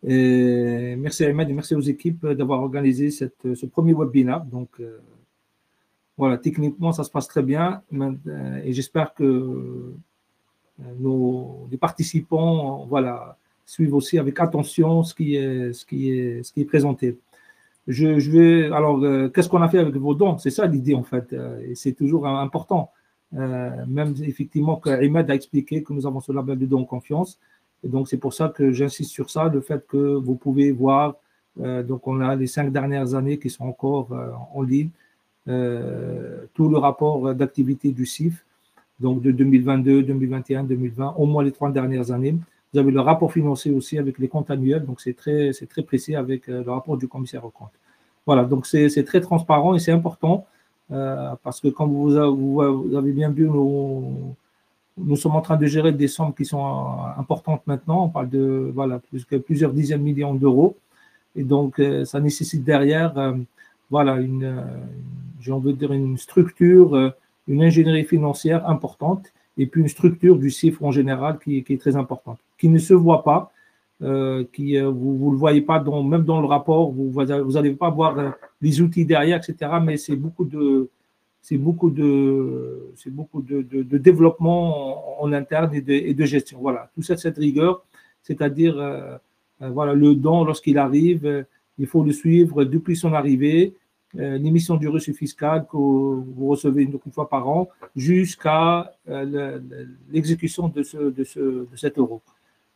Et merci à Imad et merci aux équipes d'avoir organisé ce premier webinaire. Donc, voilà, techniquement, ça se passe très bien et j'espère que les participants voilà, suivent aussi avec attention ce qui est présenté. Alors, qu'est-ce qu'on a fait avec vos dons? C'est ça l'idée en fait, et c'est toujours important. Même effectivement qu'Imad a expliqué que nous avons ce label de don confiance, et donc c'est pour ça que j'insiste sur ça, le fait que vous pouvez voir, donc on a les 5 dernières années qui sont encore en ligne, tout le rapport d'activité du CIF, donc de 2022, 2021, 2020, au moins les 3 dernières années. Vous avez le rapport financier aussi avec les comptes annuels, donc c'est très précis avec le rapport du commissaire aux comptes. Voilà, donc c'est très transparent et c'est important parce que comme vous avez bien vu, nous sommes en train de gérer des sommes qui sont importantes maintenant. On parle de voilà, plusieurs dizaines de millions d'euros. Et donc, ça nécessite derrière voilà, j'ai envie de dire une structure, une ingénierie financière importante et puis une structure du CIF en général qui est très importante, qui ne se voit pas, vous ne le voyez pas, même dans le rapport, vous n'allez pas voir les outils derrière, etc. Mais c'est beaucoup de développement en interne et de gestion. Voilà, tout ça, cette rigueur, c'est-à-dire voilà, le don, lorsqu'il arrive, il faut le suivre depuis son arrivée, l'émission du reçu fiscal que vous recevez une fois par an, jusqu'à l'exécution de cet euro.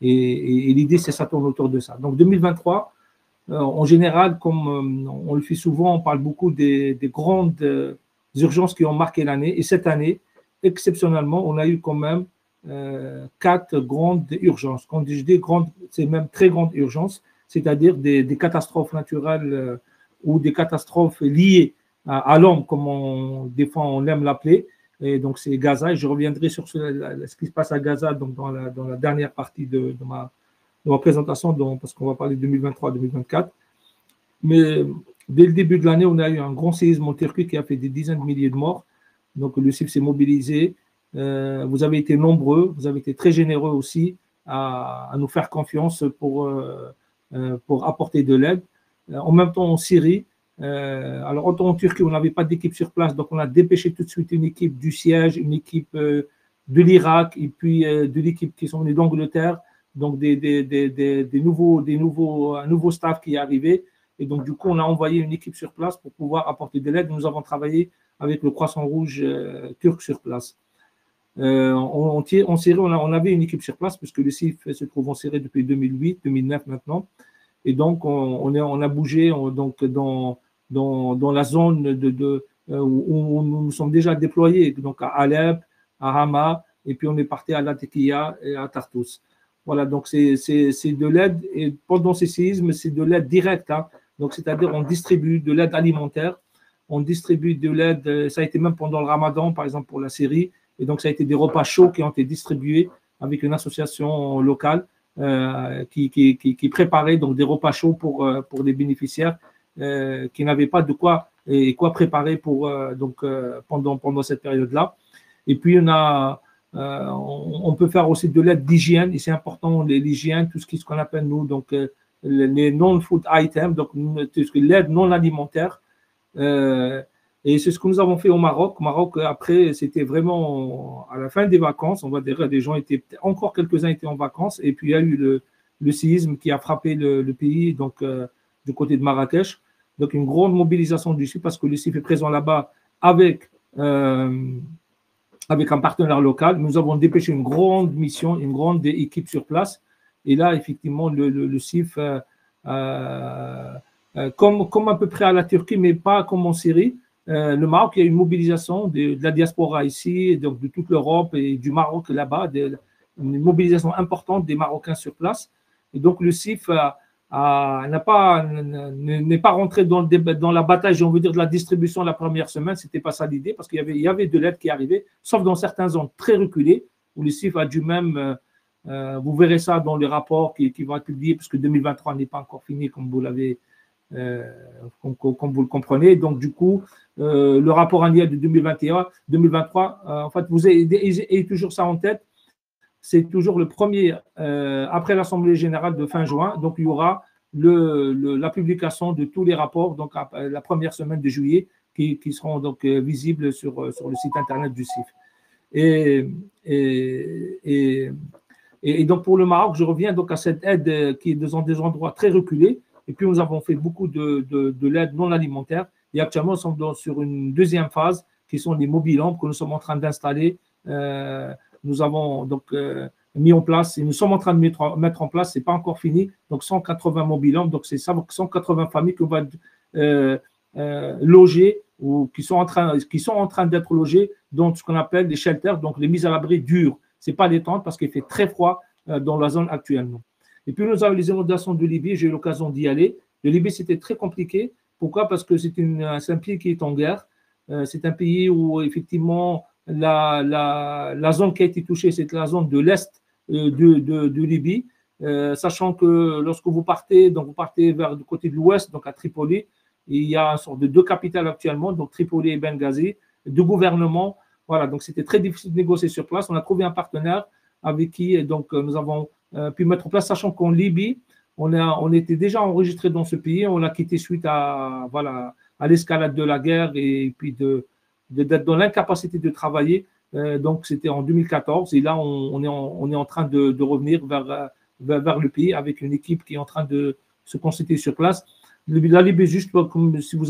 Et l'idée, c'est ça tourne autour de ça. Donc 2023, en général, comme on le fait souvent, on parle beaucoup des grandes urgences qui ont marqué l'année. Et cette année, exceptionnellement, on a eu quand même 4 grandes urgences. Quand je dis grandes, c'est même très grandes urgences, c'est-à-dire des catastrophes naturelles ou des catastrophes liées à l'ombre, comme des fois on aime l'appeler. Et donc, c'est Gaza. Et je reviendrai sur ce qui se passe à Gaza donc dans la dernière partie de ma présentation, parce qu'on va parler 2023-2024. Mais dès le début de l'année, on a eu un grand séisme en Turquie qui a fait des dizaines de milliers de morts. Donc, le CIF s'est mobilisé. Vous avez été nombreux, vous avez été très généreux aussi à nous faire confiance pour apporter de l'aide. En même temps, en Syrie, alors autant en Turquie, on n'avait pas d'équipe sur place, donc on a dépêché tout de suite une équipe du siège, une équipe de l'Irak et puis de l'équipe qui sont venus d'Angleterre, donc un nouveau staff qui est arrivé. Et donc, du coup, on a envoyé une équipe sur place pour pouvoir apporter de l'aide. Nous avons travaillé avec le Croissant Rouge turc sur place. En Syrie, on avait une équipe sur place puisque le CIF se trouve en Syrie depuis 2008, 2009 maintenant. Et donc, on a bougé donc dans la zone où nous sommes déjà déployés, donc à Alep, à Hama, et puis on est parti à Latakia et à Tartus. Voilà, donc c'est de l'aide, et pendant ces séismes, c'est de l'aide directe. Hein. Donc, c'est-à-dire, on distribue de l'aide alimentaire, on distribue de l'aide, ça a été même pendant le Ramadan, par exemple, pour la Syrie, et donc ça a été des repas chauds qui ont été distribués avec une association locale qui préparait donc des repas chauds pour les bénéficiaires qui n'avaient pas de quoi préparer pendant cette période-là. Et puis, on peut faire aussi de l'aide d'hygiène, et c'est important, l'hygiène, tout ce qu'on appelle, nous, donc les non-food items, donc l'aide non alimentaire. Et c'est ce que nous avons fait au Maroc. Au Maroc, après, c'était vraiment à la fin des vacances. On va dire, des gens encore quelques-uns étaient en vacances. Et puis, il y a eu le séisme qui a frappé le pays, donc du côté de Marrakech. Donc, une grande mobilisation du CIF parce que le CIF est présent là-bas avec un partenaire local. Nous avons dépêché une grande mission, une grande équipe sur place. Et là, effectivement, le CIF, comme à peu près à la Turquie, mais pas comme en Syrie, le Maroc, il y a une mobilisation de la diaspora ici, donc de toute l'Europe et du Maroc là-bas, une mobilisation importante des Marocains sur place. Et donc, le CIF n'est pas rentré dans la bataille, on veut dire, de la distribution la première semaine. Ce n'était pas ça l'idée, parce qu'il y avait de l'aide qui arrivait, sauf dans certaines zones très reculées, où le CIF a dû même, vous verrez ça dans les rapports qui vont être publiés, puisque 2023 n'est pas encore fini, comme vous l'avez comme vous le comprenez. Donc, du coup, le rapport annuel de 2023, en fait, vous ayez toujours ça en tête. C'est toujours le premier, après l'Assemblée générale de fin juin. Donc, il y aura la publication de tous les rapports, donc la première semaine de juillet, qui seront donc visibles sur le site internet du CIF. Et donc, pour le Maroc, je reviens donc à cette aide qui est dans des endroits très reculés. Et puis, nous avons fait beaucoup de l'aide non alimentaire. Et actuellement, nous sommes sur une deuxième phase, qui sont les mobil-lampes que nous sommes en train d'installer. Nous avons donc mis en place, et nous sommes en train de mettre en place, ce n'est pas encore fini, donc 180 mobil-lampes. Donc, c'est 180 familles qu'on va loger ou qui sont en train d'être logées dans ce qu'on appelle les shelters, donc les mises à l'abri dures. Ce n'est pas les tentes parce qu'il fait très froid dans la zone actuellement. Et puis, nous avons les inondations de Libye. J'ai eu l'occasion d'y aller. Le Libye, c'était très compliqué. Pourquoi? Parce que c'est un pays qui est en guerre. C'est un pays où, effectivement, la zone qui a été touchée, c'est la zone de l'Est de Libye. Sachant que lorsque vous partez vers du côté de l'Ouest, donc à Tripoli, il y a une sorte de deux capitales actuellement, donc Tripoli et Benghazi, deux gouvernements. Voilà, donc c'était très difficile de négocier sur place. On a trouvé un partenaire avec qui donc, nous avons pu mettre en place, sachant qu'en Libye, on était déjà enregistré dans ce pays, on l'a quitté suite à l'escalade de la guerre et puis d'être dans l'incapacité de travailler. Donc, c'était en 2014 et là, on est en train de revenir vers le pays avec une équipe qui est en train de se constituer sur place. La Libye, juste comme si vous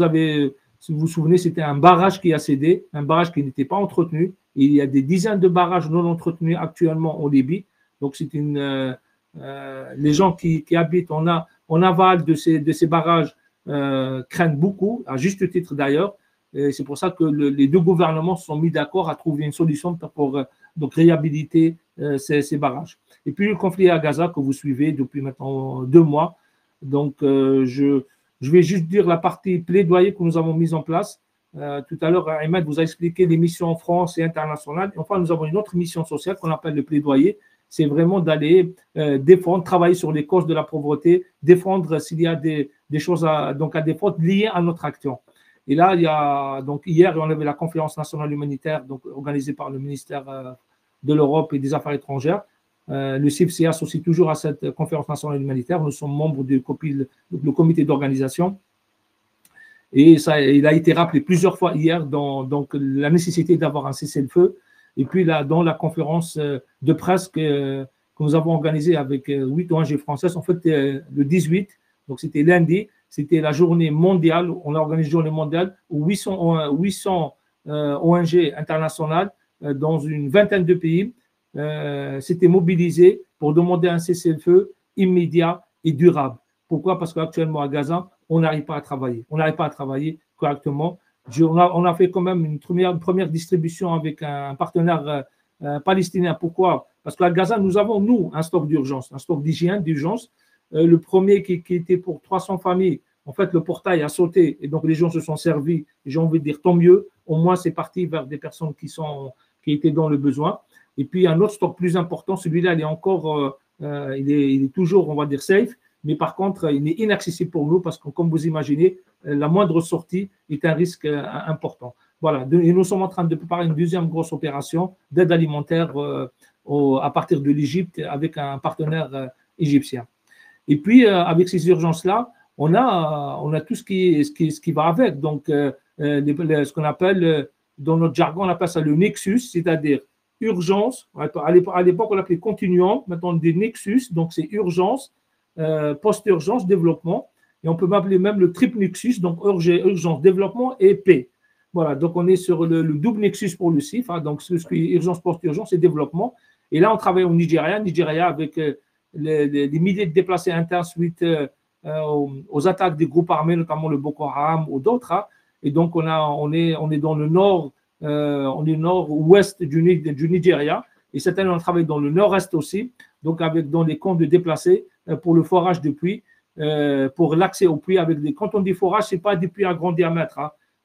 vous souvenez, c'était un barrage qui a cédé, un barrage qui n'était pas entretenu. Et il y a des dizaines de barrages non entretenus actuellement en Libye. Donc, c'est les gens qui habitent en aval de ces barrages craignent beaucoup, à juste titre d'ailleurs. C'est pour ça que les deux gouvernements se sont mis d'accord à trouver une solution pour donc réhabiliter ces barrages. Et puis, le conflit à Gaza que vous suivez depuis maintenant 2 mois. Donc, je vais juste dire la partie plaidoyer que nous avons mise en place. Tout à l'heure, Ahmed vous a expliqué les missions en France et internationales. Et enfin, nous avons une autre mission sociale qu'on appelle le plaidoyer. C'est vraiment d'aller défendre, travailler sur les causes de la pauvreté, défendre s'il y a des choses à défendre liées à notre action. Et là, hier, on avait la conférence nationale humanitaire organisée par le ministère de l'Europe et des Affaires étrangères. Le CIFC associe toujours à cette conférence nationale humanitaire. Nous sommes membres du comité d'organisation. Et ça, il a été rappelé plusieurs fois hier la nécessité d'avoir un cessez-le-feu. Et puis là, dans la conférence de presse que nous avons organisée avec 8 ONG françaises, en fait, le 18, donc c'était lundi, c'était la journée mondiale, on a organisé une journée mondiale où 800 ONG internationales dans une vingtaine de pays s'étaient mobilisées pour demander un cessez-le-feu immédiat et durable. Pourquoi? Parce qu'actuellement à Gaza, on n'arrive pas à travailler. On n'arrive pas à travailler correctement. On a fait quand même une première distribution avec un partenaire palestinien. Pourquoi? Parce qu'à Gaza, nous avons, nous, un stock d'urgence, un stock d'hygiène, d'urgence. Le premier qui était pour 300 familles, en fait, le portail a sauté et donc les gens se sont servis. J'ai envie de dire tant mieux. Au moins, c'est parti vers des personnes qui étaient dans le besoin. Et puis, un autre stock plus important, celui-là, il est encore, il est toujours, on va dire, safe. Mais par contre, il est inaccessible pour nous parce que, comme vous imaginez, la moindre sortie est un risque important. Voilà, et nous sommes en train de préparer une deuxième grosse opération d'aide alimentaire à partir de l'Égypte avec un partenaire égyptien. Et puis, avec ces urgences-là, on a tout ce qui va avec. Donc, ce qu'on appelle, dans notre jargon, on appelle ça le nexus, c'est-à-dire urgence. À l'époque, on l'appelait continuum, maintenant des nexus, donc c'est urgence, post-urgence, développement, et on peut m'appeler même le triple nexus, donc urgence, développement et paix. Voilà, donc on est sur le double nexus pour le CIF, donc ce qui est urgence, post-urgence et développement. Et là, on travaille au Nigeria avec les milliers de déplacés internes suite aux attaques des groupes armés, notamment le Boko Haram ou d'autres. Et donc, on est dans le on est nord-ouest du Nigeria. Et cette année, on travaille dans le nord-est aussi, donc dans les camps de déplacés pour le forage de puits, pour l'accès aux puits. Quand on dit forage, ce n'est pas des puits à grand diamètre.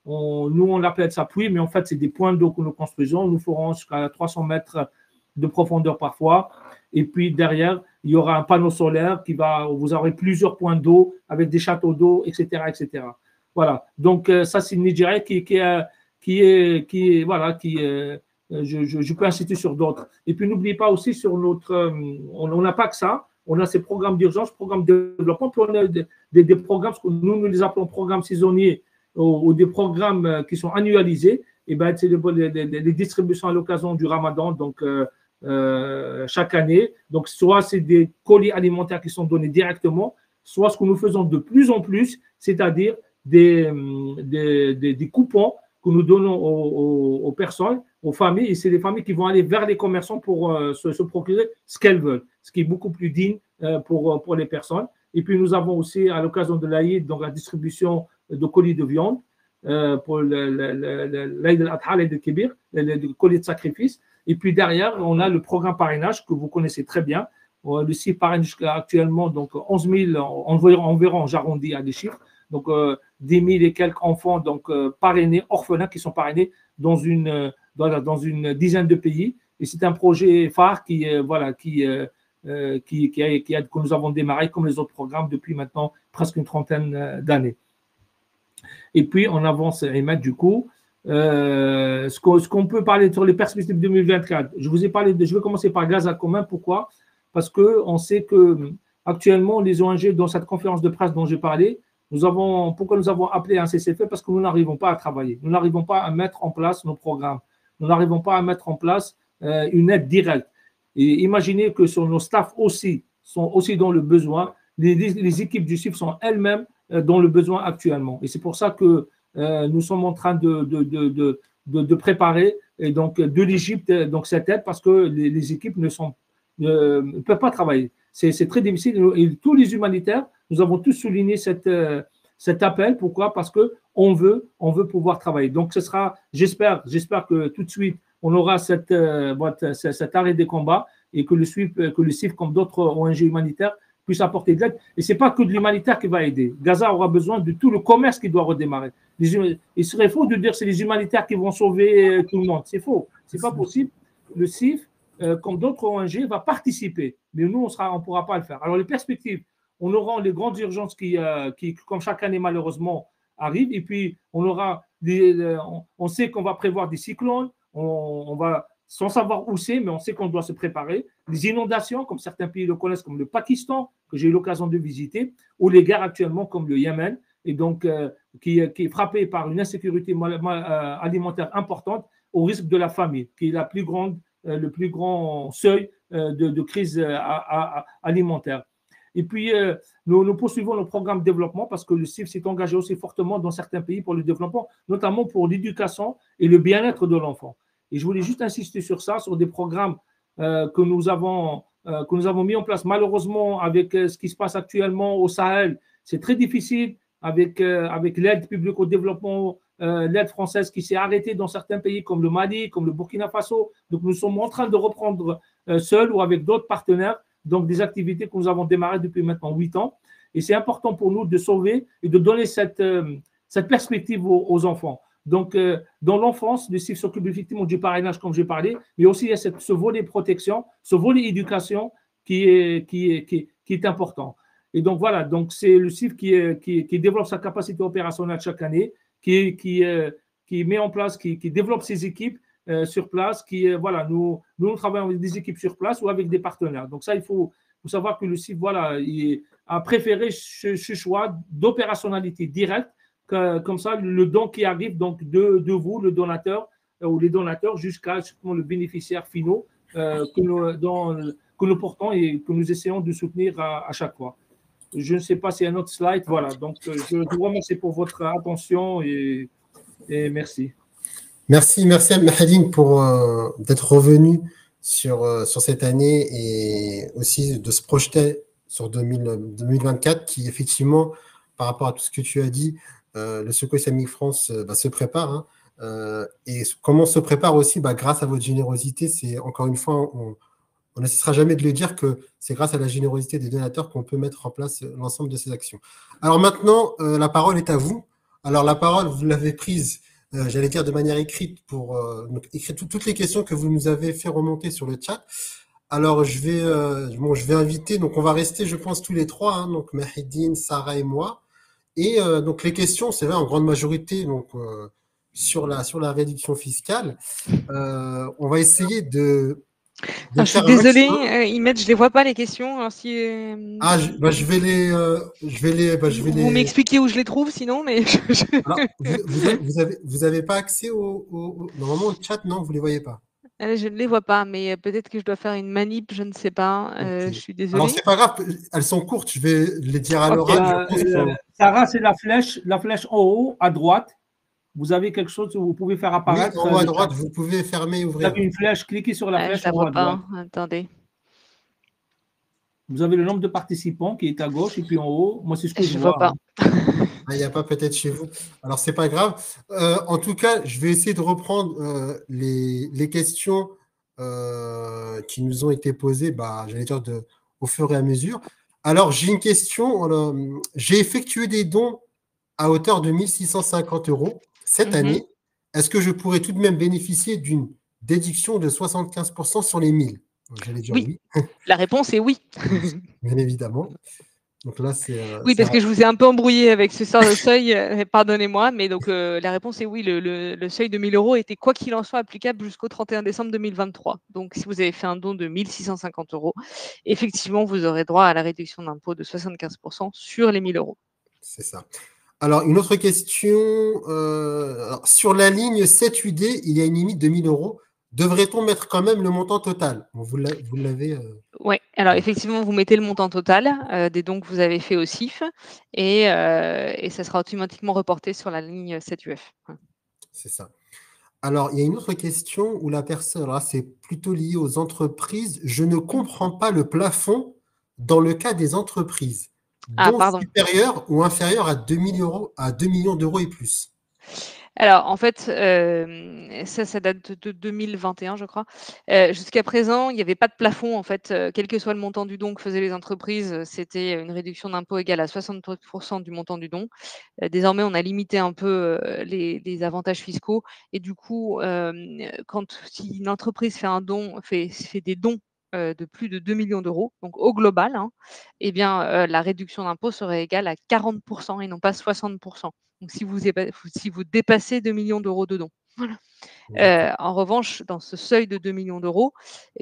Nous, on appelle ça puits, mais en fait, c'est des points d'eau que nous construisons. Nous ferons jusqu'à 300 mètres de profondeur parfois. Et puis derrière, il y aura un panneau solaire vous aurez plusieurs points d'eau avec des châteaux d'eau, etc., etc. Voilà. Donc, ça, c'est le Nigeria je peux insister sur d'autres. Et puis, n'oubliez pas aussi sur on n'a pas que ça. On a ces programmes d'urgence, programmes de développement, puis on a des programmes, nous les appelons programmes saisonniers ou des programmes qui sont annualisés. Et ben, c'est les distributions à l'occasion du Ramadan, donc chaque année. Donc, soit c'est des colis alimentaires qui sont donnés directement, soit ce que nous faisons de plus en plus, c'est-à-dire des coupons que nous donnons aux personnes, aux familles, et c'est les familles qui vont aller vers les commerçants pour se procurer ce qu'elles veulent, ce qui est beaucoup plus digne pour les personnes. Et puis, nous avons aussi, à l'occasion de l'Aïd, donc la distribution de colis de viande pour l'Aïd al-Adha, l'Aïd al-Kibir, le colis de sacrifice. Et puis derrière, on a le programme parrainage que vous connaissez très bien. Le CIF parraine actuellement donc 11 000, environ, j'arrondis à des chiffres, donc 10 000 et quelques enfants donc, parrainés, orphelins qui sont parrainés dans une dizaine de pays. Et c'est un projet phare que nous avons démarré comme les autres programmes depuis maintenant presque une trentaine d'années. Et puis, on avance, Ahmed, du coup. Ce qu'on peut parler sur les perspectives 2024, je vais commencer par Gaza commun. Pourquoi? Parce qu'on sait qu'actuellement, les ONG, dans cette conférence de presse dont j'ai parlé, pourquoi nous avons appelé un cessez-le-feu? Parce que nous n'arrivons pas à travailler. Nous n'arrivons pas à mettre en place nos programmes. Nous n'arrivons pas à mettre en place une aide directe. Et imaginez que sur nos staffs sont aussi dans le besoin. Les équipes du CIF sont elles-mêmes dans le besoin actuellement. Et c'est pour ça que nous sommes en train de préparer et donc de l'Égypte donc cette aide parce que les équipes ne peuvent pas travailler. C'est très difficile. Et tous les humanitaires, nous avons tous souligné cet appel. Pourquoi? Parce qu'on veut pouvoir travailler. Donc, j'espère que tout de suite, on aura cet arrêt des combats et que le CIF, comme d'autres ONG humanitaires, puisse apporter de l'aide. Et ce n'est pas que de l'humanitaire qui va aider. Gaza aura besoin de tout le commerce qui doit redémarrer. Il serait faux de dire que c'est les humanitaires qui vont sauver tout le monde. C'est faux. Ce n'est pas possible. Le CIF, comme d'autres ONG, va participer. Mais nous, on ne pourra pas le faire. Alors, les perspectives, on aura les grandes urgences qui, comme chaque année, malheureusement, arrivent. Et puis, on sait qu'on va prévoir des cyclones. On va, sans savoir où c'est, mais on sait qu'on doit se préparer. Les inondations, comme certains pays le connaissent, comme le Pakistan, que j'ai eu l'occasion de visiter, ou les guerres actuellement, comme le Yémen, et donc qui est frappé par une insécurité alimentaire importante, au risque de la famine, qui est le plus grand seuil de crise alimentaire. Et puis, nous poursuivons le programme de développement parce que le CIF s'est engagé aussi fortement dans certains pays pour le développement, notamment pour l'éducation et le bien-être de l'enfant. Et je voulais juste insister sur ça, sur des programmes que nous avons mis en place. Malheureusement, avec ce qui se passe actuellement au Sahel, c'est très difficile avec l'aide publique au développement, l'aide française qui s'est arrêtée dans certains pays comme le Mali, comme le Burkina Faso. Donc, nous sommes en train de reprendre seuls ou avec d'autres partenaires, donc des activités que nous avons démarrées depuis maintenant 8 ans. Et c'est important pour nous de sauver et de donner cette perspective aux enfants. Donc, dans l'enfance, le CIF s'occupe effectivement du parrainage, comme j'ai parlé, mais aussi il y a ce volet protection, ce volet éducation qui est important. Et donc, voilà, donc c'est le CIF qui développe sa capacité opérationnelle chaque année, qui met en place, qui développe ses équipes sur place, nous travaillons avec des équipes sur place ou avec des partenaires. Donc, ça, il faut savoir que le CIF, il a préféré ce choix d'opérationnalité directe. Comme ça, le don qui arrive donc de vous, le donateur ou les donateurs, jusqu'à le bénéficiaire final que nous portons et que nous essayons de soutenir à chaque fois. Je ne sais pas s'il y a un autre slide. Voilà, donc je vous remercie pour votre attention et merci. Merci Mahaline pour d'être revenu sur cette année et aussi de se projeter sur 2024 qui effectivement, par rapport à tout ce que tu as dit, le Secours Islamique France se prépare. Et comment on se prépare aussi grâce à votre générosité, c'est encore une fois, on ne cessera jamais de le dire que c'est grâce à la générosité des donateurs qu'on peut mettre en place l'ensemble de ces actions. Alors maintenant, la parole est à vous. Alors la parole, vous l'avez prise, j'allais dire de manière écrite, pour écrire toutes les questions que vous nous avez fait remonter sur le chat. Alors je vais inviter, donc on va rester, je pense, tous les trois, donc Mahidine, Sarah et moi. Et donc les questions, c'est vrai, en grande majorité, donc sur la réduction fiscale. On va essayer de je suis désolée, Imed, je ne les vois pas les questions. Alors si, je vais les. Vous m'expliquez où je les trouve, sinon, mais. Alors, vous avez pas accès normalement au chat, non, vous les voyez pas. Je ne les vois pas, mais peut-être que je dois faire une manip, je ne sais pas. Okay. Je suis désolée. Alors c'est pas grave, elles sont courtes, je vais les dire à l'oral. Sarah, c'est la flèche en haut à droite. Vous avez quelque chose que vous pouvez faire apparaître. Oui, en haut à droite, vous pouvez fermer et ouvrir. Vous avez une flèche, cliquez sur la flèche. Je ne la vois pas. Attendez. Vous avez le nombre de participants qui est à gauche et puis en haut. Moi, c'est ce que je vois pas. Il n'y a pas peut-être chez vous. Alors, c'est pas grave. En tout cas, je vais essayer de reprendre les questions qui nous ont été posées, j'allais dire au fur et à mesure. Alors, j'ai une question. J'ai effectué des dons à hauteur de 1 650 € cette année. Est-ce que je pourrais tout de même bénéficier d'une déduction de 75% sur les 1000 ? J'allais dire oui. La réponse est oui. Bien évidemment. Donc là, oui, parce que je vous ai un peu embrouillé avec ce seuil, pardonnez-moi, mais donc la réponse est oui, le seuil de 1 000 € était quoi qu'il en soit applicable jusqu'au 31 décembre 2023. Donc si vous avez fait un don de 1 650 €, effectivement, vous aurez droit à la réduction d'impôt de 75% sur les 1 000 €. C'est ça. Alors, une autre question. Sur la ligne 7UD, il y a une limite de 1 000 €. Devrait-on mettre quand même le montant total ? Vous l'avez. Oui, alors effectivement, vous mettez le montant total des dons que vous avez fait au CIF et ça sera automatiquement reporté sur la ligne 7UF. C'est ça. Alors, il y a une autre question où la personne, alors là, c'est plutôt lié aux entreprises. Je ne comprends pas le plafond dans le cas des entreprises. Dons supérieurs ou inférieurs à 2 millions d'euros et plus. Alors, en fait, ça date de 2021, je crois. Jusqu'à présent, il n'y avait pas de plafond, en fait. Quel que soit le montant du don que faisaient les entreprises, c'était une réduction d'impôt égale à 60% du montant du don. Désormais, on a limité un peu les avantages fiscaux. Et du coup, si une entreprise fait un don, fait des dons de plus de 2 millions d'euros, donc au global, hein, eh bien, la réduction d'impôt serait égale à 40% et non pas 60%. Donc, si vous dépassez 2 millions d'euros de dons. Voilà. En revanche, dans ce seuil de 2 millions d'euros,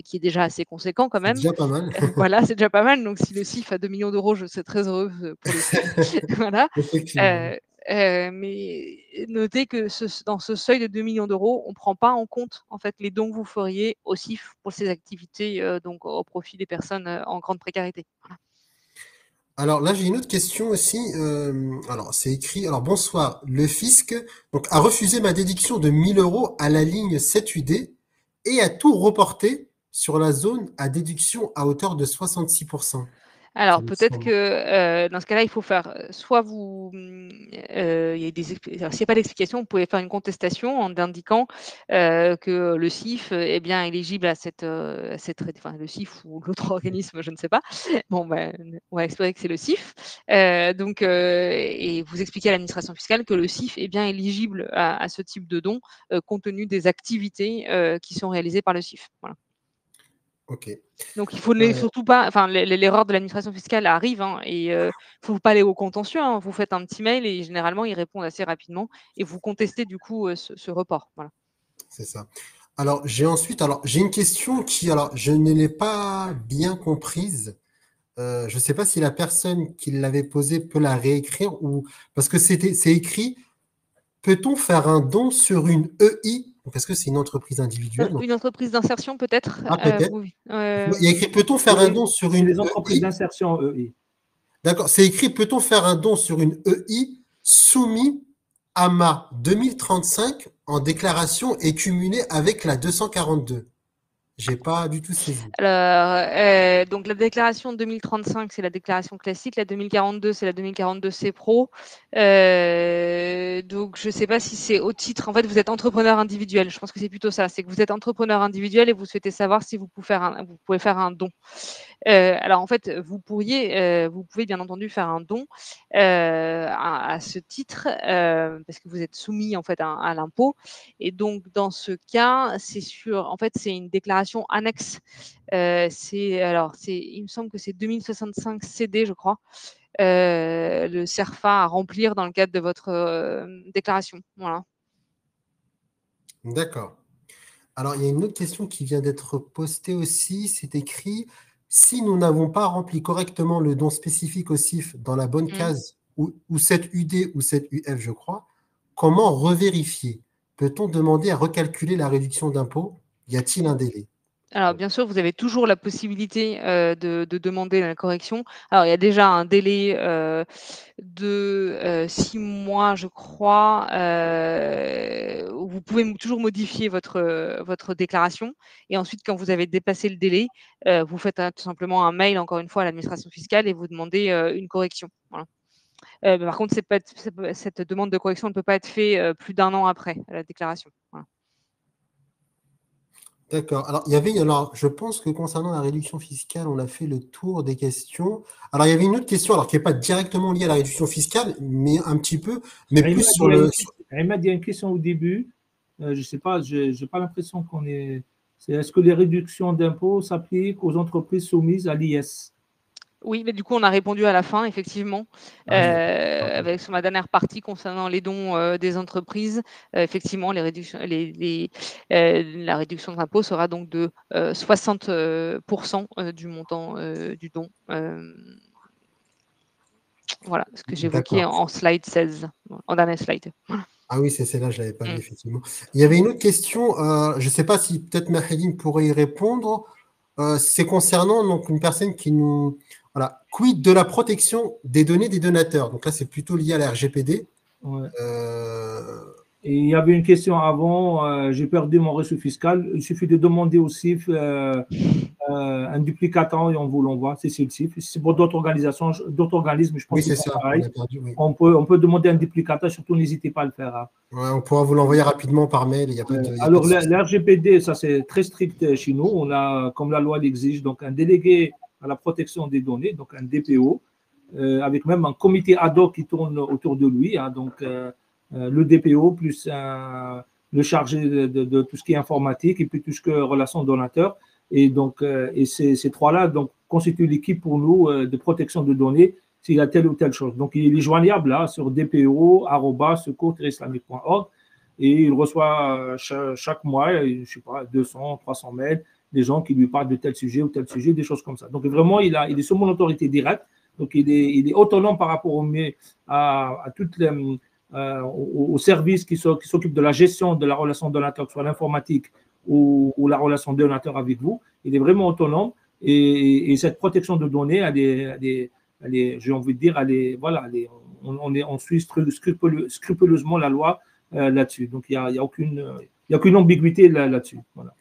qui est déjà assez conséquent quand C'est même, déjà pas mal. voilà, c'est déjà pas mal. Donc, si le CIF a 2 millions d'euros, je serais très heureuse pour le CIF. Voilà. Effectivement. Mais notez que dans ce seuil de 2 millions d'euros, on ne prend pas en compte en fait, les dons que vous feriez au CIF pour ces activités donc au profit des personnes en grande précarité. Voilà. Alors là, j'ai une autre question aussi. Alors, c'est écrit. Alors, bonsoir. Le fisc donc, a refusé ma déduction de 1 000 euros à la ligne 7UD et a tout reporté sur la zone à déduction à hauteur de 66%. Alors Il me peut-être semble. que dans ce cas-là, il faut faire soit il y a alors, s'il n'y a pas d'explication, vous pouvez faire une contestation en indiquant que le CIF est bien éligible à enfin, le CIF ou l'autre organisme, je ne sais pas. Bon, ben, on va espérer que c'est le CIF. Et vous expliquez à l'administration fiscale que le CIF est bien éligible à ce type de don compte tenu des activités qui sont réalisées par le CIF. Voilà. Ok. Donc il faut surtout pas, enfin l'erreur de l'administration fiscale arrive et faut pas aller au contentieux. Hein. Vous faites un petit mail et généralement ils répondent assez rapidement et vous contestez du coup ce report. Voilà. C'est ça. Alors, j'ai une question qui, alors, je ne l'ai pas bien comprise. Je ne sais pas si la personne qui l'avait posée peut la réécrire ou parce que c'est écrit. Peut-on faire un don sur une EI? Donc, est-ce que c'est une entreprise individuelle? Donc, Une entreprise d'insertion peut-être. peut-être. Oui. Il y a écrit peut-on faire un Oui, don sur c'est une les entreprises EI? d'insertion EI. D'accord. C'est écrit peut-on faire un don sur une EI soumis à ma 2035 en déclaration et cumulé avec la 242? J'ai pas du tout saisi. Alors, donc la déclaration 2035, c'est la déclaration classique. La 2042, c'est la 2042 C Pro. Donc, je ne sais pas si c'est au titre. En fait, vous êtes entrepreneur individuel. Je pense que c'est plutôt ça. C'est que vous êtes entrepreneur individuel et vous souhaitez savoir si vous pouvez faire un don. Alors, en fait, vous pouvez bien entendu faire un don à ce titre parce que vous êtes soumis en fait à l'impôt. Et donc, dans ce cas, en fait, c'est une déclaration annexe. Il me semble que c'est 2065 CD, je crois, le CERFA à remplir dans le cadre de votre déclaration. Voilà. D'accord. Alors, il y a une autre question qui vient d'être postée aussi. C'est écrit, si nous n'avons pas rempli correctement le don spécifique au CIF dans la bonne case, ou cette UD ou cette UF, je crois, comment revérifier? Peut-on demander à recalculer la réduction d'impôt? Y a-t-il un délai? Alors, bien sûr, vous avez toujours la possibilité de demander la correction. Alors, il y a déjà un délai de 6 mois, je crois. Où vous pouvez toujours modifier votre déclaration. Et ensuite, quand vous avez dépassé le délai, vous faites tout simplement un mail, encore une fois, à l'administration fiscale et vous demandez une correction. Voilà. Par contre, cette demande de correction ne peut pas être faite plus d'1 an après la déclaration. Voilà. D'accord. Alors, je pense que concernant la réduction fiscale, on a fait le tour des questions. Alors, il y avait une autre question, alors qui n'est pas directement liée à la réduction fiscale, mais un petit peu, mais plus sur le. Ahmed, il y a une question au début. Je ne sais pas, je n'ai pas l'impression qu'on est. Est-ce que les réductions d'impôts s'appliquent aux entreprises soumises à l'IS? Oui, mais du coup, on a répondu à la fin, effectivement, avec sur ma dernière partie concernant les dons des entreprises. Effectivement, la réduction d'impôt sera donc de 60% du montant du don. Voilà ce que j'évoquais D'accord. en slide 16, en dernier slide. Ah oui, c'est celle-là, je ne l'avais pas vu, effectivement. Il y avait une autre question, je ne sais pas si peut-être Mahedine pourrait y répondre. C'est concernant donc, une personne qui nous. Voilà. Quid de la protection des données des donateurs? Donc là, c'est plutôt lié à la RGPD. Ouais. Et il y avait une question avant, j'ai perdu mon reçu fiscal. Il suffit de demander au CIF un duplicatant et on vous l'envoie. C'est celui-ci. C'est pour d'autres organisations, d'autres organismes, je pense. Oui, c'est ça. Pareil. On a perdu, oui. On peut demander un duplicateur, surtout n'hésitez pas à le faire. Hein. Ouais, on pourra vous l'envoyer rapidement par mail. Il y a pas de, il y a Alors, pas de souci. l'RGPD, ça c'est très strict chez nous. On a, comme la loi l'exige, donc un délégué à la protection des données, donc un DPO, avec même un comité ad hoc qui tourne autour de lui. Hein, donc, le DPO plus le chargé de tout ce qui est informatique et puis tout ce qui est relations donateurs. Et donc, ces trois-là donc, constituent l'équipe pour nous de protection de données s'il y a telle ou telle chose. Donc, il est joignable là sur dpo@secours-islamique.org et il reçoit chaque mois, je ne sais pas, 200, 300 mails, des gens qui lui parlent de tel sujet ou tel sujet, des choses comme ça. Donc, vraiment, il est sous mon autorité directe. Donc, il est autonome par rapport à toutes les, aux services qui s'occupent de la gestion de la relation donateur, que ce soit l'informatique ou la relation donateur avec vous. Il est vraiment autonome et cette protection de données, j'ai envie de dire, on suit scrupuleusement la loi là-dessus. Donc, il n'y a aucune ambiguïté là-dessus. Voilà.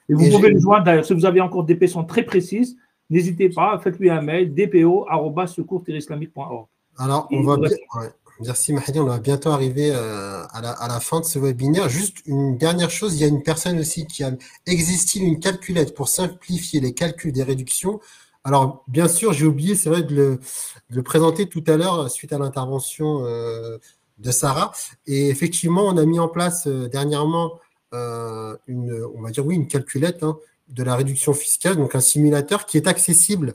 Et vous pouvez le joindre, d'ailleurs, si vous avez encore des questions très précises, n'hésitez pas, faites-lui un mail, dpo@secours-islamique.org. Alors, on va bien. Ouais. Merci Mahdi, on va bientôt arriver à la fin de ce webinaire. Juste une dernière chose, il y a une personne aussi qui a existe-t-il une calculette pour simplifier les calculs des réductions? Alors, bien sûr, j'ai oublié, c'est vrai, de le présenter tout à l'heure suite à l'intervention de Sarah. Et effectivement, on a mis en place dernièrement on va dire oui, une calculette de la réduction fiscale, donc un simulateur qui est accessible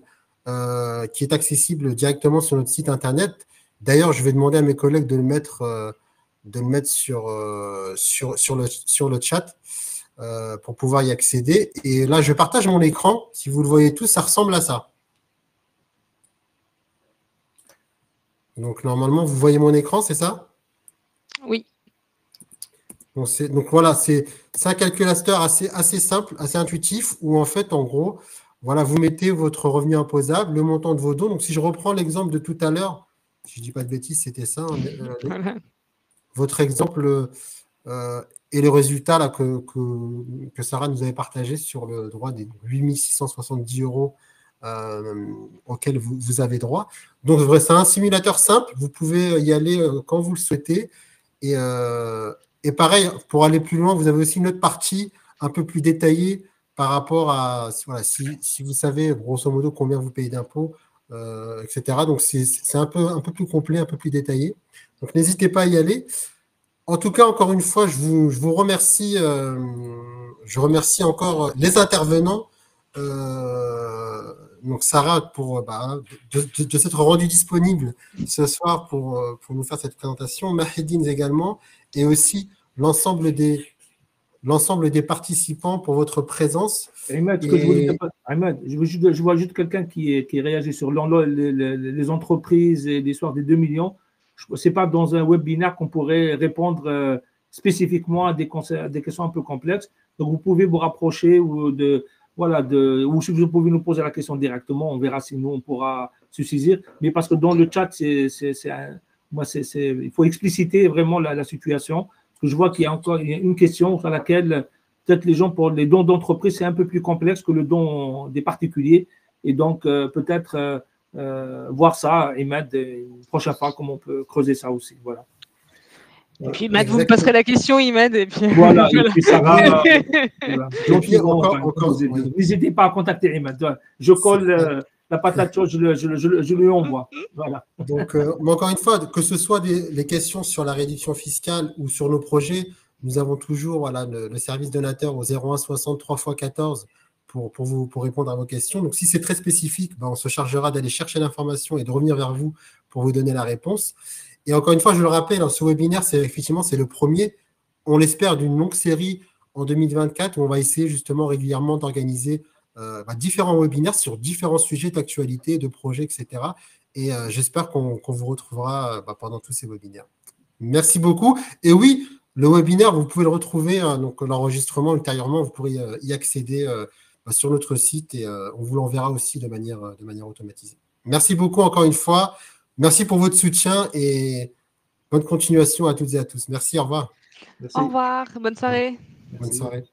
directement sur notre site internet. D'ailleurs, je vais demander à mes collègues de le mettre sur le chat pour pouvoir y accéder. Et là, je partage mon écran. Si vous le voyez tous, ça ressemble à ça. Donc, normalement, vous voyez mon écran, c'est ça? Oui. Donc voilà, c'est un calculateur assez simple, assez intuitif, où en fait, en gros, voilà, vous mettez votre revenu imposable, le montant de vos dons. Donc, si je reprends l'exemple de tout à l'heure, si je ne dis pas de bêtises, c'était ça. Voilà. Votre exemple et le résultat là, que Sarah nous avait partagé sur le droit des 8 670 € auxquels vous avez droit. Donc, c'est un simulateur simple. Vous pouvez y aller quand vous le souhaitez. Et pareil, pour aller plus loin, vous avez aussi une autre partie un peu plus détaillée par rapport à voilà, si vous savez grosso modo combien vous payez d'impôts, etc. Donc, c'est un peu plus complet, un peu plus détaillé. Donc, n'hésitez pas à y aller. En tout cas, encore une fois, je vous remercie. Je remercie encore les intervenants. Donc, Sarah, de s'être rendue disponible ce soir pour nous faire cette présentation. Mahedine également. Et aussi l'ensemble des participants pour votre présence. Ahmed, je vois juste quelqu'un qui réagit sur les entreprises et l'histoire des 2 millions. Ce n'est pas dans un webinaire qu'on pourrait répondre spécifiquement à des questions un peu complexes. Donc, vous pouvez vous rapprocher ou si vous pouvez nous poser la question directement, on verra si nous, on pourra se saisir. Mais parce que dans le chat, il faut expliciter vraiment la situation. Parce que je vois qu'il y a encore une question sur laquelle peut-être pour les dons d'entreprise, c'est un peu plus complexe que le don des particuliers. Et donc, peut-être voir ça, Ahmed, une prochaine fois, comment on peut creuser ça aussi. Voilà. Et puis, Matt, vous me passerez la question, Ahmed. Et puis, voilà, et puis Sarah. N'hésitez pas à contacter Ahmed. Je colle la patate chaude, je lui envoie. Voilà. Donc, mais encore une fois, que ce soit les questions sur la réduction fiscale ou sur nos projets, nous avons toujours le service donateur au 01 60 3x14 pour répondre à vos questions. Donc, si c'est très spécifique, on se chargera d'aller chercher l'information et de revenir vers vous pour vous donner la réponse. Et encore une fois, je le rappelle, ce webinaire, c'est le premier, on l'espère, d'une longue série en 2024 où on va essayer justement régulièrement d'organiser différents webinaires sur différents sujets d'actualité, de projets, etc. Et j'espère qu'on vous retrouvera pendant tous ces webinaires. Merci beaucoup. Et oui, le webinaire, vous pouvez le retrouver, donc l'enregistrement ultérieurement, vous pourrez y accéder sur notre site et on vous l'enverra aussi de manière automatisée. Merci beaucoup encore une fois. Merci pour votre soutien et bonne continuation à toutes et à tous. Merci, au revoir. Merci. Au revoir, bonne soirée. Bonne soirée.